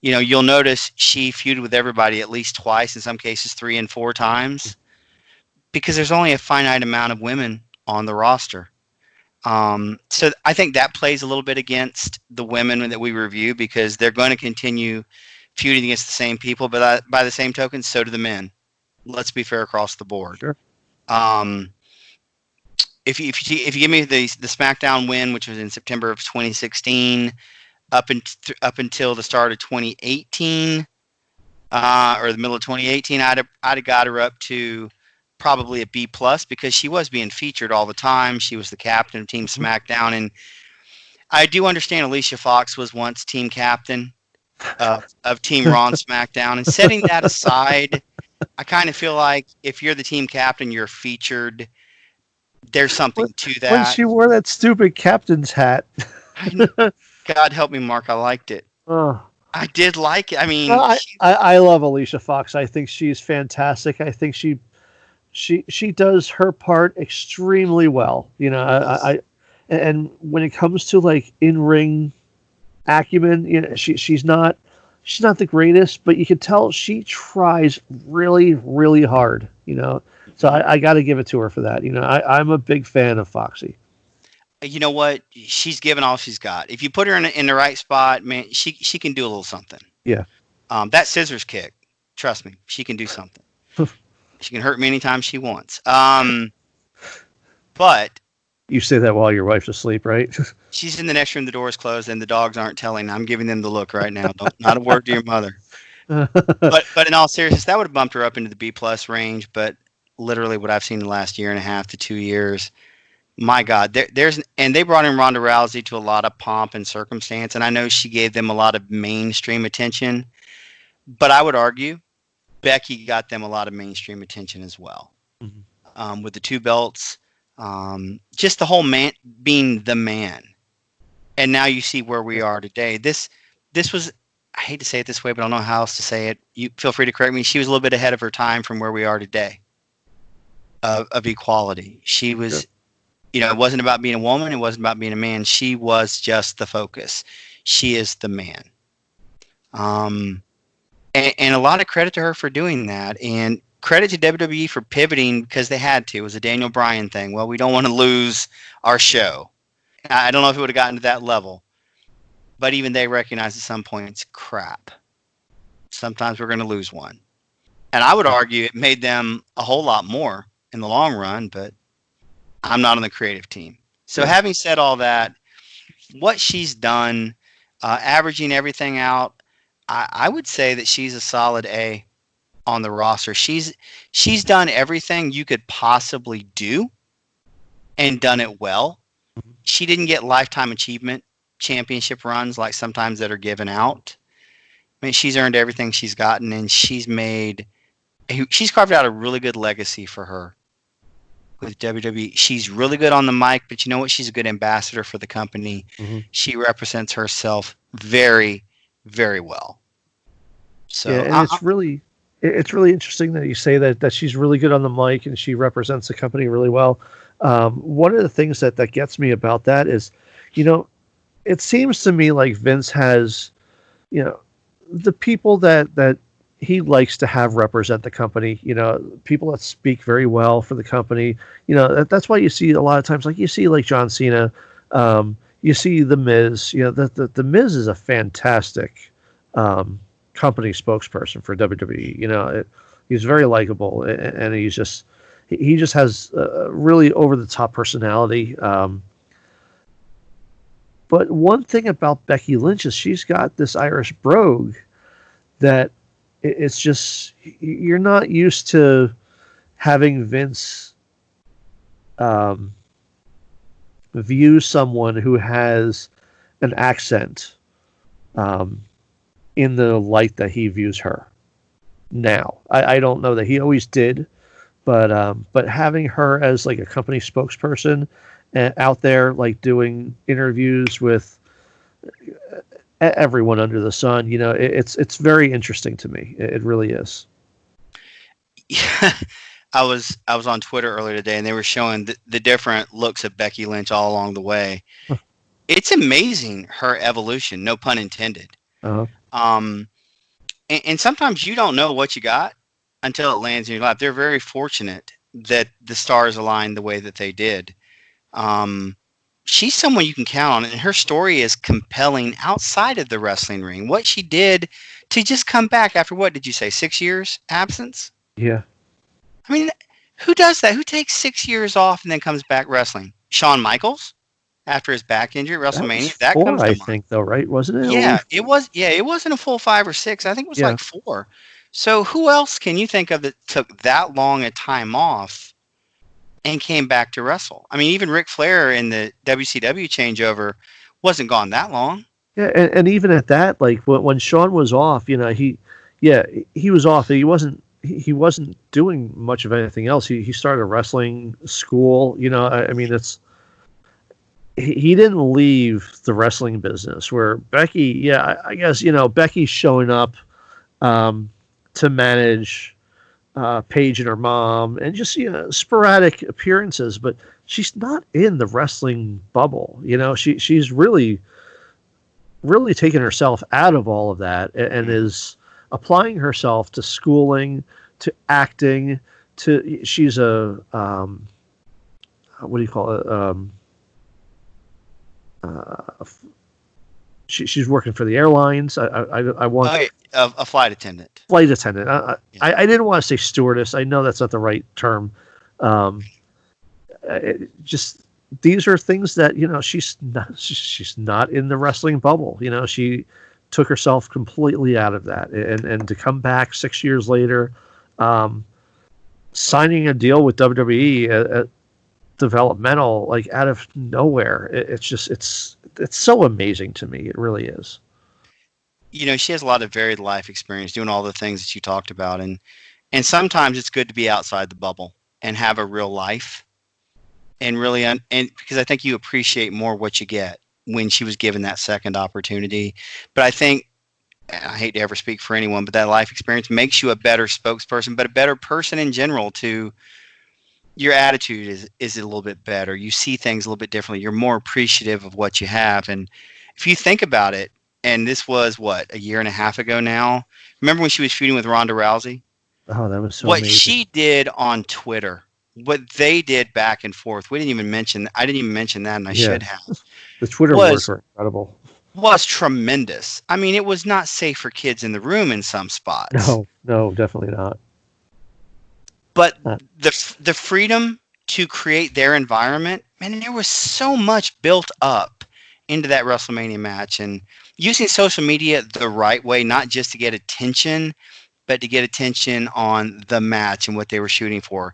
You'll notice she feuded with everybody at least twice, in some cases 3 and 4 times, because there's only a finite amount of women on the roster. So I think that plays a little bit against the women that we review because they're going to continue feuding against the same people, but by the same token, so do the men. Let's be fair across the board. Sure. If you give me the SmackDown win, which was in September of 2016, up until the start of 2018, or the middle of 2018, I'd have got her up to probably a B+ because she was being featured all the time. She was the captain of Team SmackDown, and I do understand Alicia Fox was once team captain of Team Raw and SmackDown. And setting that aside, I kind of feel like if you're the team captain, you're featured. There's something to that. When she wore that stupid captain's hat. God help me, Mark. I liked it. Oh. I did like it. I mean, I love Alicia Fox. I think she's fantastic. I think she does her part extremely well. And when it comes to like in-ring acumen, she's not the greatest, but you can tell she tries really, really hard. So I got to give it to her for that. I'm a big fan of Foxy. You know what? She's given all she's got. If you put her in the right spot, man, she can do a little something. Yeah. That scissors kick, trust me, she can do something. She can hurt me anytime she wants. But you say that while your wife's asleep, right? She's in the next room. The door is closed, and the dogs aren't telling. I'm giving them the look right now. Not a word to your mother. But in all seriousness, that would have bumped her up into the B+ range. But literally, what I've seen in the last year and a half to 2 years, my God, and they brought in Ronda Rousey to a lot of pomp and circumstance, and I know she gave them a lot of mainstream attention. But I would argue Becky got them a lot of mainstream attention as well, with the 2 belts. Just the whole man being the man. And now you see where we are today. This was, I hate to say it this way, but I don't know how else to say it. You feel free to correct me. She was a little bit ahead of her time from where we are today of equality. She was, sure. It wasn't about being a woman. It wasn't about being a man. She was just the focus. She is the man. And a lot of credit to her for doing that. And credit to WWE for pivoting because they had to. It was a Daniel Bryan thing. Well, we don't want to lose our show. I don't know if it would have gotten to that level. But even they recognized at some point it's crap. Sometimes we're going to lose one. And I would argue it made them a whole lot more in the long run, but I'm not on the creative team. So having said all that, what she's done, averaging everything out, I would say that she's a solid A on the roster. She's done everything you could possibly do and done it well. She didn't get lifetime achievement championship runs like sometimes that are given out. I mean, she's earned everything she's gotten, and she's carved out a really good legacy for her with WWE. She's really good on the mic, but you know what? She's a good ambassador for the company. Mm-hmm. She represents herself very, very well. So yeah, and it's really interesting that you say that she's really good on the mic and she represents the company really well. One of the things that gets me about that is, it seems to me like Vince has, the people that he likes to have represent the company, people that speak very well for the company. That's why you see a lot of times, like you see like John Cena, you see The Miz. The Miz is a fantastic company spokesperson for WWE. He's very likable, and he just has a really over the top personality. But one thing about Becky Lynch is she's got this Irish brogue that it's just, you're not used to having Vince view someone who has an accent in the light that he views her now. I don't know that he always did, but having her as like a company spokesperson out there, like doing interviews with everyone under the sun, it's very interesting to me. It really is. Yeah, I was on Twitter earlier today, and they were showing the different looks of Becky Lynch all along the way. It's amazing, her evolution, no pun intended. Uh-huh. And sometimes you don't know what you got until it lands in your lap. They're very fortunate that the stars aligned the way that they did. She's someone you can count on, and her story is compelling outside of the wrestling ring. What she did to just come back after, what did you say, 6 years absence? Yeah. I mean, who does that? Who takes 6 years off and then comes back wrestling? Shawn Michaels after his back injury at WrestleMania. That four, comes to I mind. think, though, right? Wasn't it? Yeah, it was. Yeah, it wasn't a full 5 or 6. I think it was like 4. So who else can you think of that took that long a time off and came back to wrestle? I mean, even Ric Flair in the WCW changeover wasn't gone that long. Yeah, and even at that, like when Shawn was off, he was off. He wasn't doing much of anything else. He started a wrestling school. I mean, he didn't leave the wrestling business. Where Becky, I guess Becky's showing up to manage Paige and her mom, and just sporadic appearances, but she's not in the wrestling bubble. She's really taken herself out of all of that and is applying herself to schooling, to acting, she's a what do you call it? She's working for the airlines. I want a flight attendant. Flight attendant. I didn't want to say stewardess. I know that's not the right term. These are things that she's not in the wrestling bubble. She took herself completely out of that, and to come back 6 years later, signing a deal with WWE at developmental, like out of nowhere. It's so amazing to me. It really is. She has a lot of varied life experience doing all the things that you talked about. And sometimes it's good to be outside the bubble and have a real life and really, and because I think you appreciate more what you get when she was given that second opportunity. But I think, I hate to ever speak for anyone, but that life experience makes you a better spokesperson, but a better person in general too. Your attitude is a little bit better. You see things a little bit differently. You're more appreciative of what you have. And if you think about it, and this was a year and a half ago now. Remember when she was feuding with Ronda Rousey? Oh, that was so what amazing. She did on Twitter, what they did back and forth. I didn't even mention that, and I should have. The Twitter wars were incredible. Was tremendous. I mean, it was not safe for kids in the room in some spots. No, definitely not. But the freedom to create their environment, man, there was so much built up into that WrestleMania match, and using social media the right way, not just to get attention, but to get attention on the match and what they were shooting for.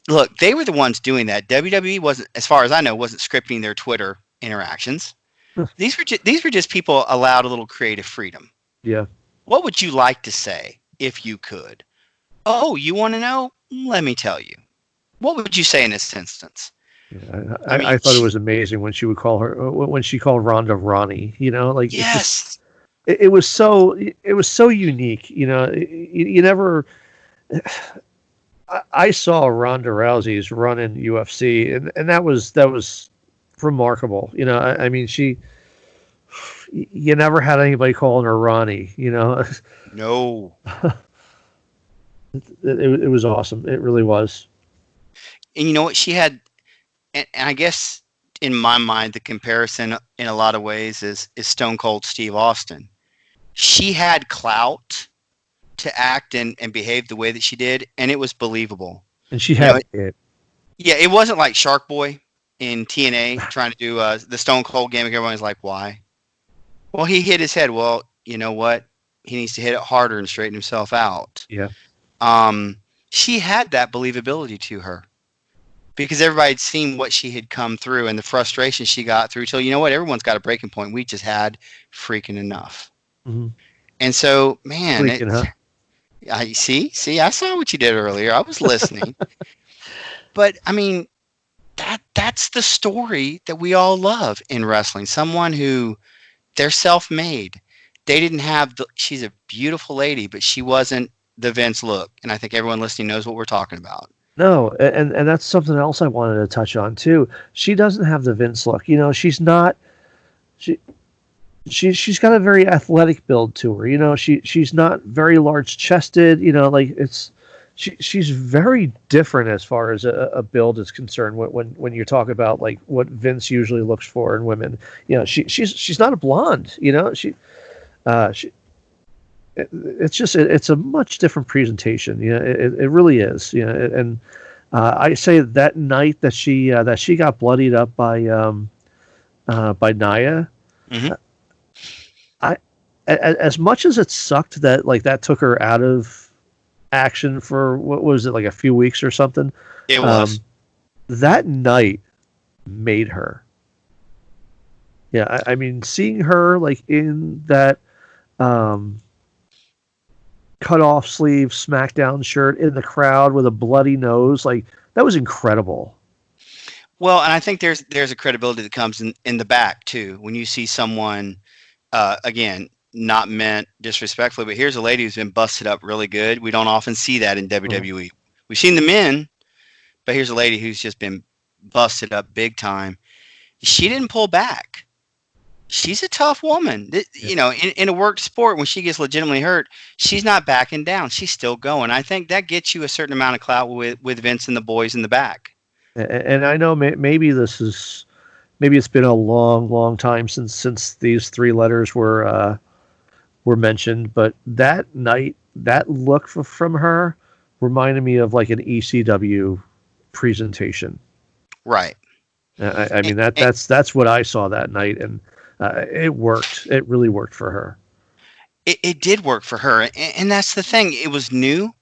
Look, they were the ones doing that. WWE wasn't, as far as I know, wasn't scripting their Twitter interactions. These were just people allowed a little creative freedom. Yeah. What would you like to say if you could? Oh, you want to know? Let me tell you. What would you say in this instance? Yeah, I thought it was amazing when she would call her, when she called Ronda Ronnie. Like yes, it was so unique. You never. I saw Ronda Rousey's run in UFC, and that was remarkable. I mean, you never had anybody calling her Ronnie. No. It was awesome. It really was. And you know what? She had, and I guess in my mind, the comparison in a lot of ways is Stone Cold Steve Austin. She had clout to act and behave the way that she did, and it was believable. And she had it. Yeah, it wasn't like Shark Boy in TNA trying to do the Stone Cold gimmick. Everyone's like, why? Well, he hit his head. Well, you know what? He needs to hit it harder and straighten himself out. Yeah. She had that believability to her because everybody had seen what she had come through and the frustration she got through till, you know what? Everyone's got a breaking point. We just had freaking enough. Mm-hmm. And so, man, freaking, huh? I see, I saw what you did earlier. I was listening. But I mean, that's the story that we all love in wrestling. Someone who they're self-made. They didn't have she's a beautiful lady, but she wasn't the Vince look. And I think everyone listening knows what we're talking about. No, and that's something else I wanted to touch on too. She doesn't have the Vince look. She's not. She's got a very athletic build to her. She's not very large chested. She's very different as far as a build is concerned. When you talk about like what Vince usually looks for in women, she's not a blonde. It's a much different presentation. It really is. And I say that night that she got bloodied up by Nia. Mm-hmm. As much as it sucked that like that took her out of action for what was it, like a few weeks or something. It was that night made her. Yeah, I mean, seeing her like in that cut off sleeve SmackDown shirt in the crowd with a bloody nose, like that was incredible. Well, and I think there's a credibility that comes in the back too when you see someone again, not meant disrespectfully, but here's a lady who's been busted up really good. We don't often see that in WWE. Mm-hmm. We've seen the men, but here's a lady who's just been busted up big time. She didn't pull back. She's a tough woman. In a work sport, when she gets legitimately hurt, she's not backing down. She's still going. I think that gets you a certain amount of clout with Vince and the boys in the back. And I know maybe it's been a long, long time since these three letters were mentioned, but that night, that look from her reminded me of like an ECW presentation. Right. I mean that's what I saw that night, and it worked. It really worked for her. It did work for her, and that's the thing. It was new.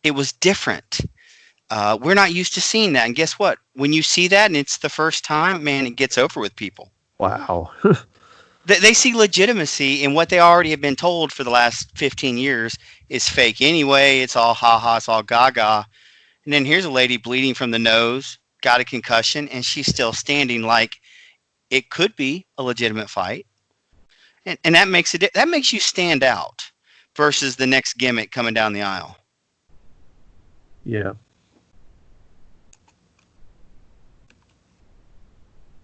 It was different. We're not used to seeing that, and guess what? When you see that and it's the first time, man, it gets over with people. Wow. They see legitimacy in what they already have been told for the last 15 years is fake anyway. It's all ha-ha, it's all gaga. And then here's a lady bleeding from the nose, got a concussion, and she's still standing like it could be a legitimate fight. And that makes you stand out versus the next gimmick coming down the aisle. Yeah.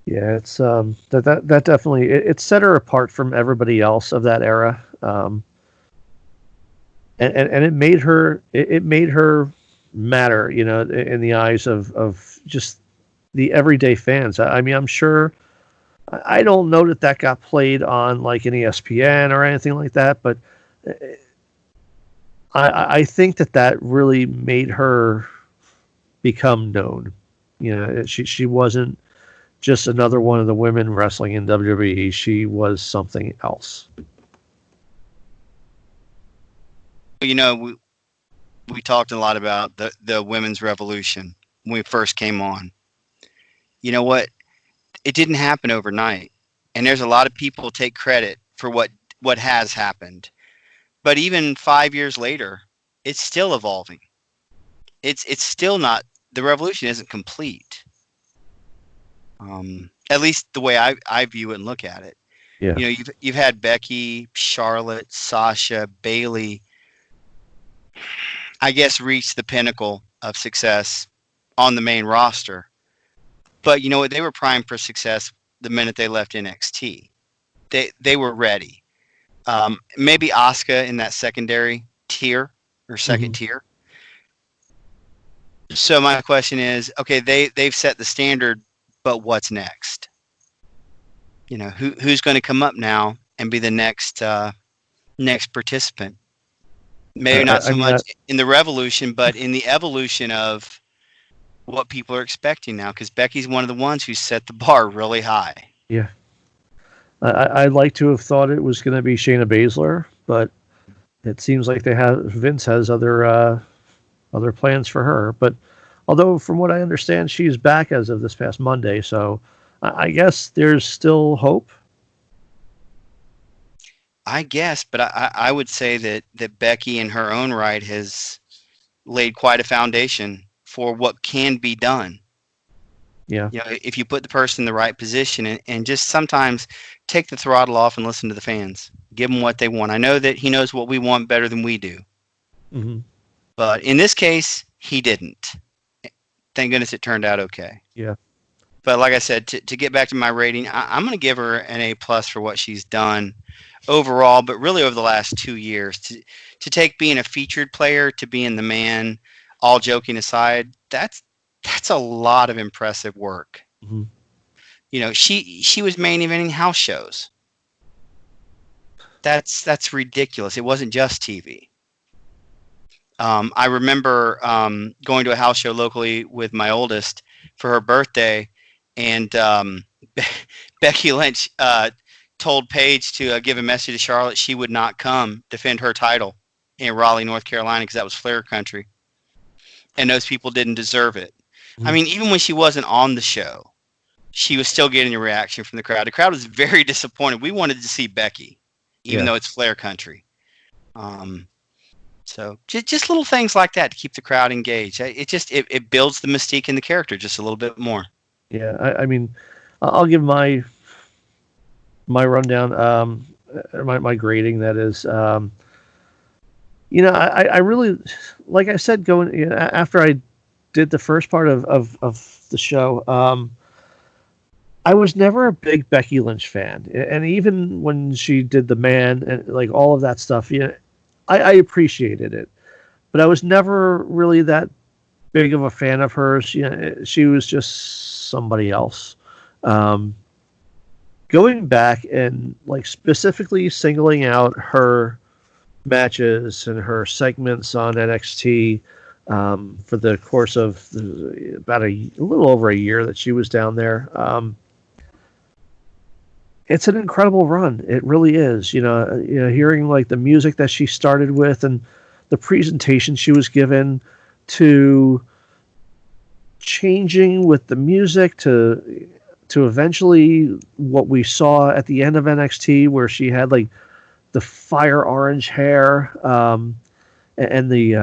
Yeah, it's that definitely it set her apart from everybody else of that era, and it made her matter, in the eyes of just the everyday fans. I mean, I'm sure I don't know that got played on like an ESPN or anything like that, but I think that really made her become known. She wasn't just another one of the women wrestling in WWE. She was something else. We talked a lot about the women's revolution when we first came on. You know what? It didn't happen overnight, and there's a lot of people take credit for what has happened. But even 5 years later, it's still evolving. It's still not, the revolution isn't complete. At least the way I view it and look at it. Yeah. You've had Becky, Charlotte, Sasha, Bayley, I guess, reach the pinnacle of success on the main roster. But you know what? They were primed for success the minute they left NXT. They were ready. Maybe Asuka in that secondary tier or second tier. So my question is, okay, they've set the standard, but what's next? Who's going to come up now and be the next participant? Maybe not so much in the revolution, but in the evolution of what people are expecting now, because Becky's one of the ones who set the bar really high. Yeah. I'd like to have thought it was going to be Shayna Baszler, but it seems like Vince has other plans for her. But although from what I understand, she's back as of this past Monday, so I guess there's still hope. I guess, but I would say that Becky in her own right has laid quite a foundation for what can be done. Yeah. If you put the person in the right position and just sometimes take the throttle off and listen to the fans, give them what they want. I know that he knows what we want better than we do. Mm-hmm. But in this case, he didn't. Thank goodness it turned out okay. Yeah. But like I said, to get back to my rating, I'm going to give her an A+ for what she's done overall, but really over the last 2 years. To take being a featured player to being the man, all joking aside, that's a lot of impressive work. Mm-hmm. She was main eventing house shows. That's ridiculous. It wasn't just TV. I remember going to a house show locally with my oldest for her birthday, and Becky Lynch told Paige to give a message to Charlotte she would not come defend her title in Raleigh, North Carolina, because that was Flair country, and those people didn't deserve it. Mm-hmm. I mean, even when she wasn't on the show, she was still getting a reaction from the crowd. The crowd was very disappointed. We wanted to see Becky, even though it's Flair country. So just little things like that to keep the crowd engaged. It builds the mystique in the character just a little bit more. Yeah, I mean, I'll give my rundown, my grading. That is, I really, like I said, after I did the first part of the show, I was never a big Becky Lynch fan, and even when she did the man and like all of that stuff, I appreciated it, but I was never really that big of a fan of hers. She was just somebody else. Going back and like specifically singling out her matches and her segments on NXT for the course of about a little over a year that she was down there. It's an incredible run. It really is. Hearing like the music that she started with and the presentation she was given, to changing with the music to eventually what we saw at the end of NXT, where she had like the fire orange hair and the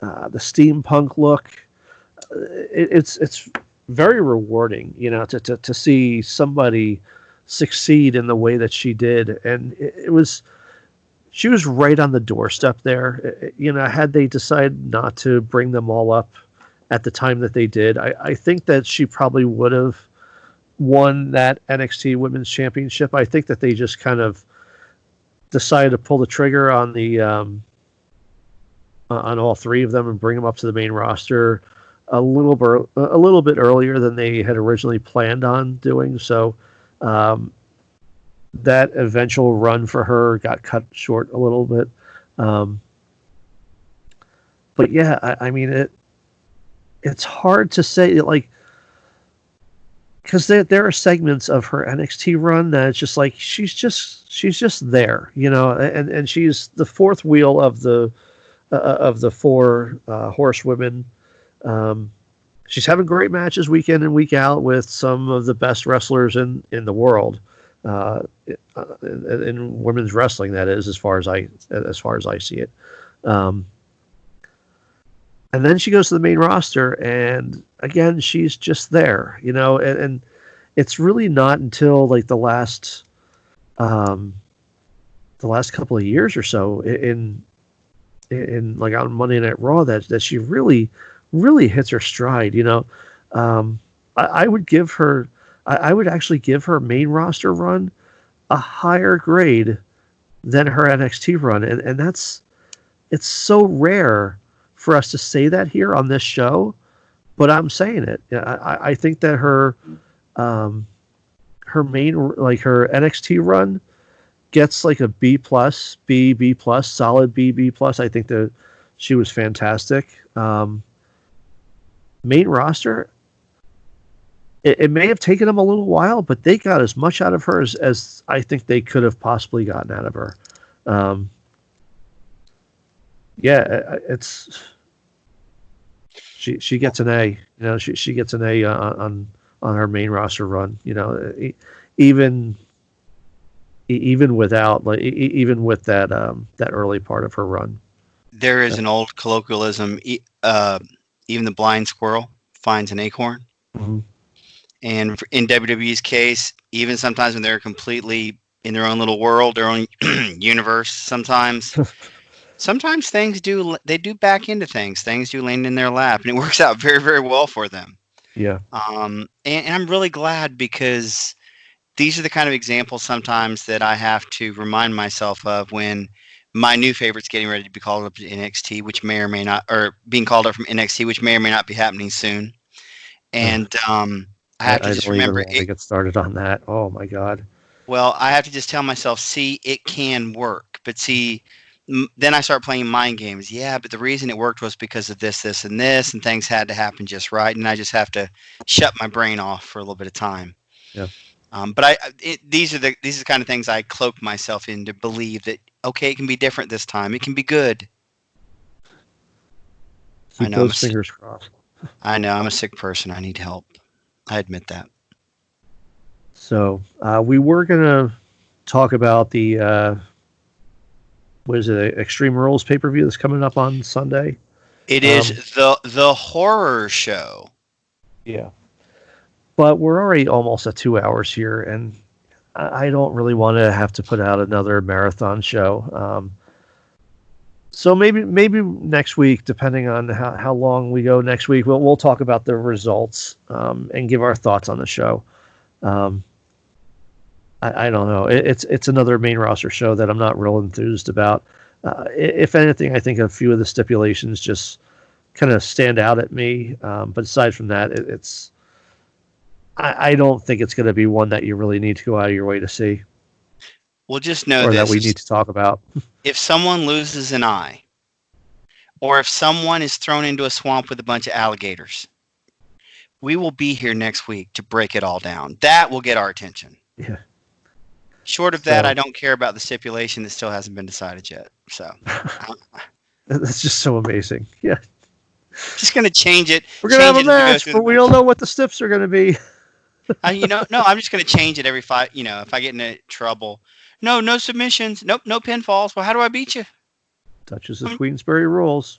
steampunk look. It's very rewarding, to see somebody succeed in the way that she did, and she was right on the doorstep there. Had they decided not to bring them all up at the time that they did, I think that she probably would have won that NXT Women's Championship. I think that they just kind of decided to pull the trigger on the on all three of them and bring them up to the main roster a little bit earlier than they had originally planned on doing. So that eventual run for her got cut short a little bit. But yeah, I mean, it's hard to say, like, because there are segments of her NXT run that it's just like she's just there, and she's the fourth wheel of the four horsewomen. She's having great matches week in and week out with some of the best wrestlers in the world, in women's wrestling. That is, as far as I see it. And then she goes to the main roster, and again, she's just there, and it's really not until like the last couple of years or so in like on Monday Night Raw that she really hits her stride. I would give her, I would actually give her main roster run a higher grade than her NXT run, and it's so rare for us to say that here on this show, but I'm saying it. I think that her main, like her NXT run gets like a B+, solid B+. I think that she was fantastic. Main roster, it may have taken them a little while, but they got as much out of her as I think they could have possibly gotten out of her. It's she gets an A. She gets an A on her main roster run. Even without even with that early part of her run. There is an old colloquialism: even the blind squirrel finds an acorn. Mm-hmm. And in WWE's case, even sometimes when they're completely in their own little world, their own universe, sometimes things do back into things. Things do land in their lap, and it works out very, very well for them. Yeah. And I'm really glad, because these are the kind of examples sometimes that I have to remind myself of when my new favorite's getting ready to be called up to NXT, which may or may not, or being called up from NXT, which may or may not be happening soon. And I have to just remember to get started on that. Oh my God. Well, I have to just tell myself, see, it can work. But see, then I start playing mind games. Yeah, but the reason it worked was because of this, this, and this, and things had to happen just right. And I just have to shut my brain off for a little bit of time. Yeah. But these are the kind of things I cloak myself in to believe that, okay, it can be different this time. It can be good. Keep those fingers crossed. I know, I'm a sick person. I need help. I admit that. So we were going to talk about the Extreme Rules pay-per-view that's coming up on Sunday. It is the horror show. Yeah. But we're already almost at 2 hours here, and I don't really want to have to put out another marathon show. So maybe next week, depending on how long we go next week, we'll talk about the results and give our thoughts on the show. I don't know. It's another main roster show that I'm not real enthused about. If anything, I think a few of the stipulations just kind of stand out at me. But aside from that, I don't think it's going to be one that you really need to go out of your way to see. Well, just know or this. That we need to talk about. If someone loses an eye, or if someone is thrown into a swamp with a bunch of alligators, we will be here next week to break it all down. That will get our attention. Yeah. Short of that, I don't care about the stipulation that still hasn't been decided yet. So that's just so amazing. Yeah. Just going to change it. We're going to have a match, but we don't know what the stips are going to be. No, I'm just going to change it every five. If I get into trouble, no submissions, nope, no pinfalls. Well, how do I beat you? Touches the Queensberry rules.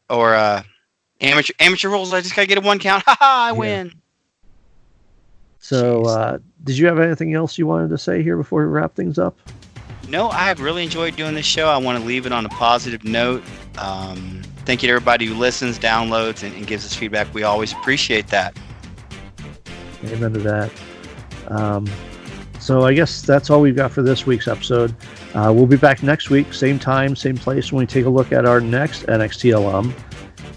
Or amateur rules. I just got to get a 1 count. I win. So, did you have anything else you wanted to say here before we wrap things up? No, I have really enjoyed doing this show. I want to leave it on a positive note. Thank you to everybody who listens, downloads, and gives us feedback. We always appreciate that. Amen to that. So I guess that's all we've got for this week's episode. We'll be back next week, same time, same place, when we take a look at our next NXT alum.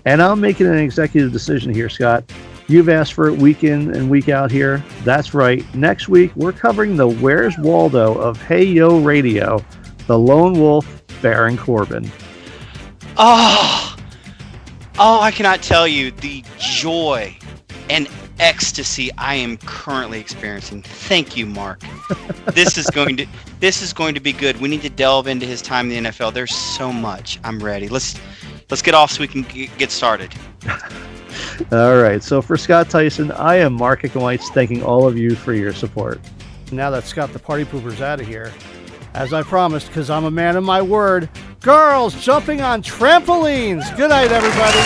And I'm making an executive decision here, Scott. You've asked for it week in and week out here. That's right. Next week, we're covering the Where's Waldo of Hey Yo Radio, the Lone Wolf, Baron Corbin. Oh, Oh, I cannot tell you the joy and ecstasy I am currently experiencing. Thank you, Mark. This is going to be good. We need to delve into his time in the NFL. There's so much. I'm ready. Let's get off so we can get started. All right. So for Scott Tyson, I am Mark Whites, thanking all of you for your support. Now that Scott the Party Pooper's out of here, as I promised, because I'm a man of my word, girls jumping on trampolines. Good night, everybody.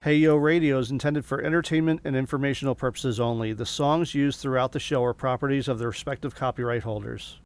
Hey Yo Radio is intended for entertainment and informational purposes only. The songs used throughout the show are properties of their respective copyright holders.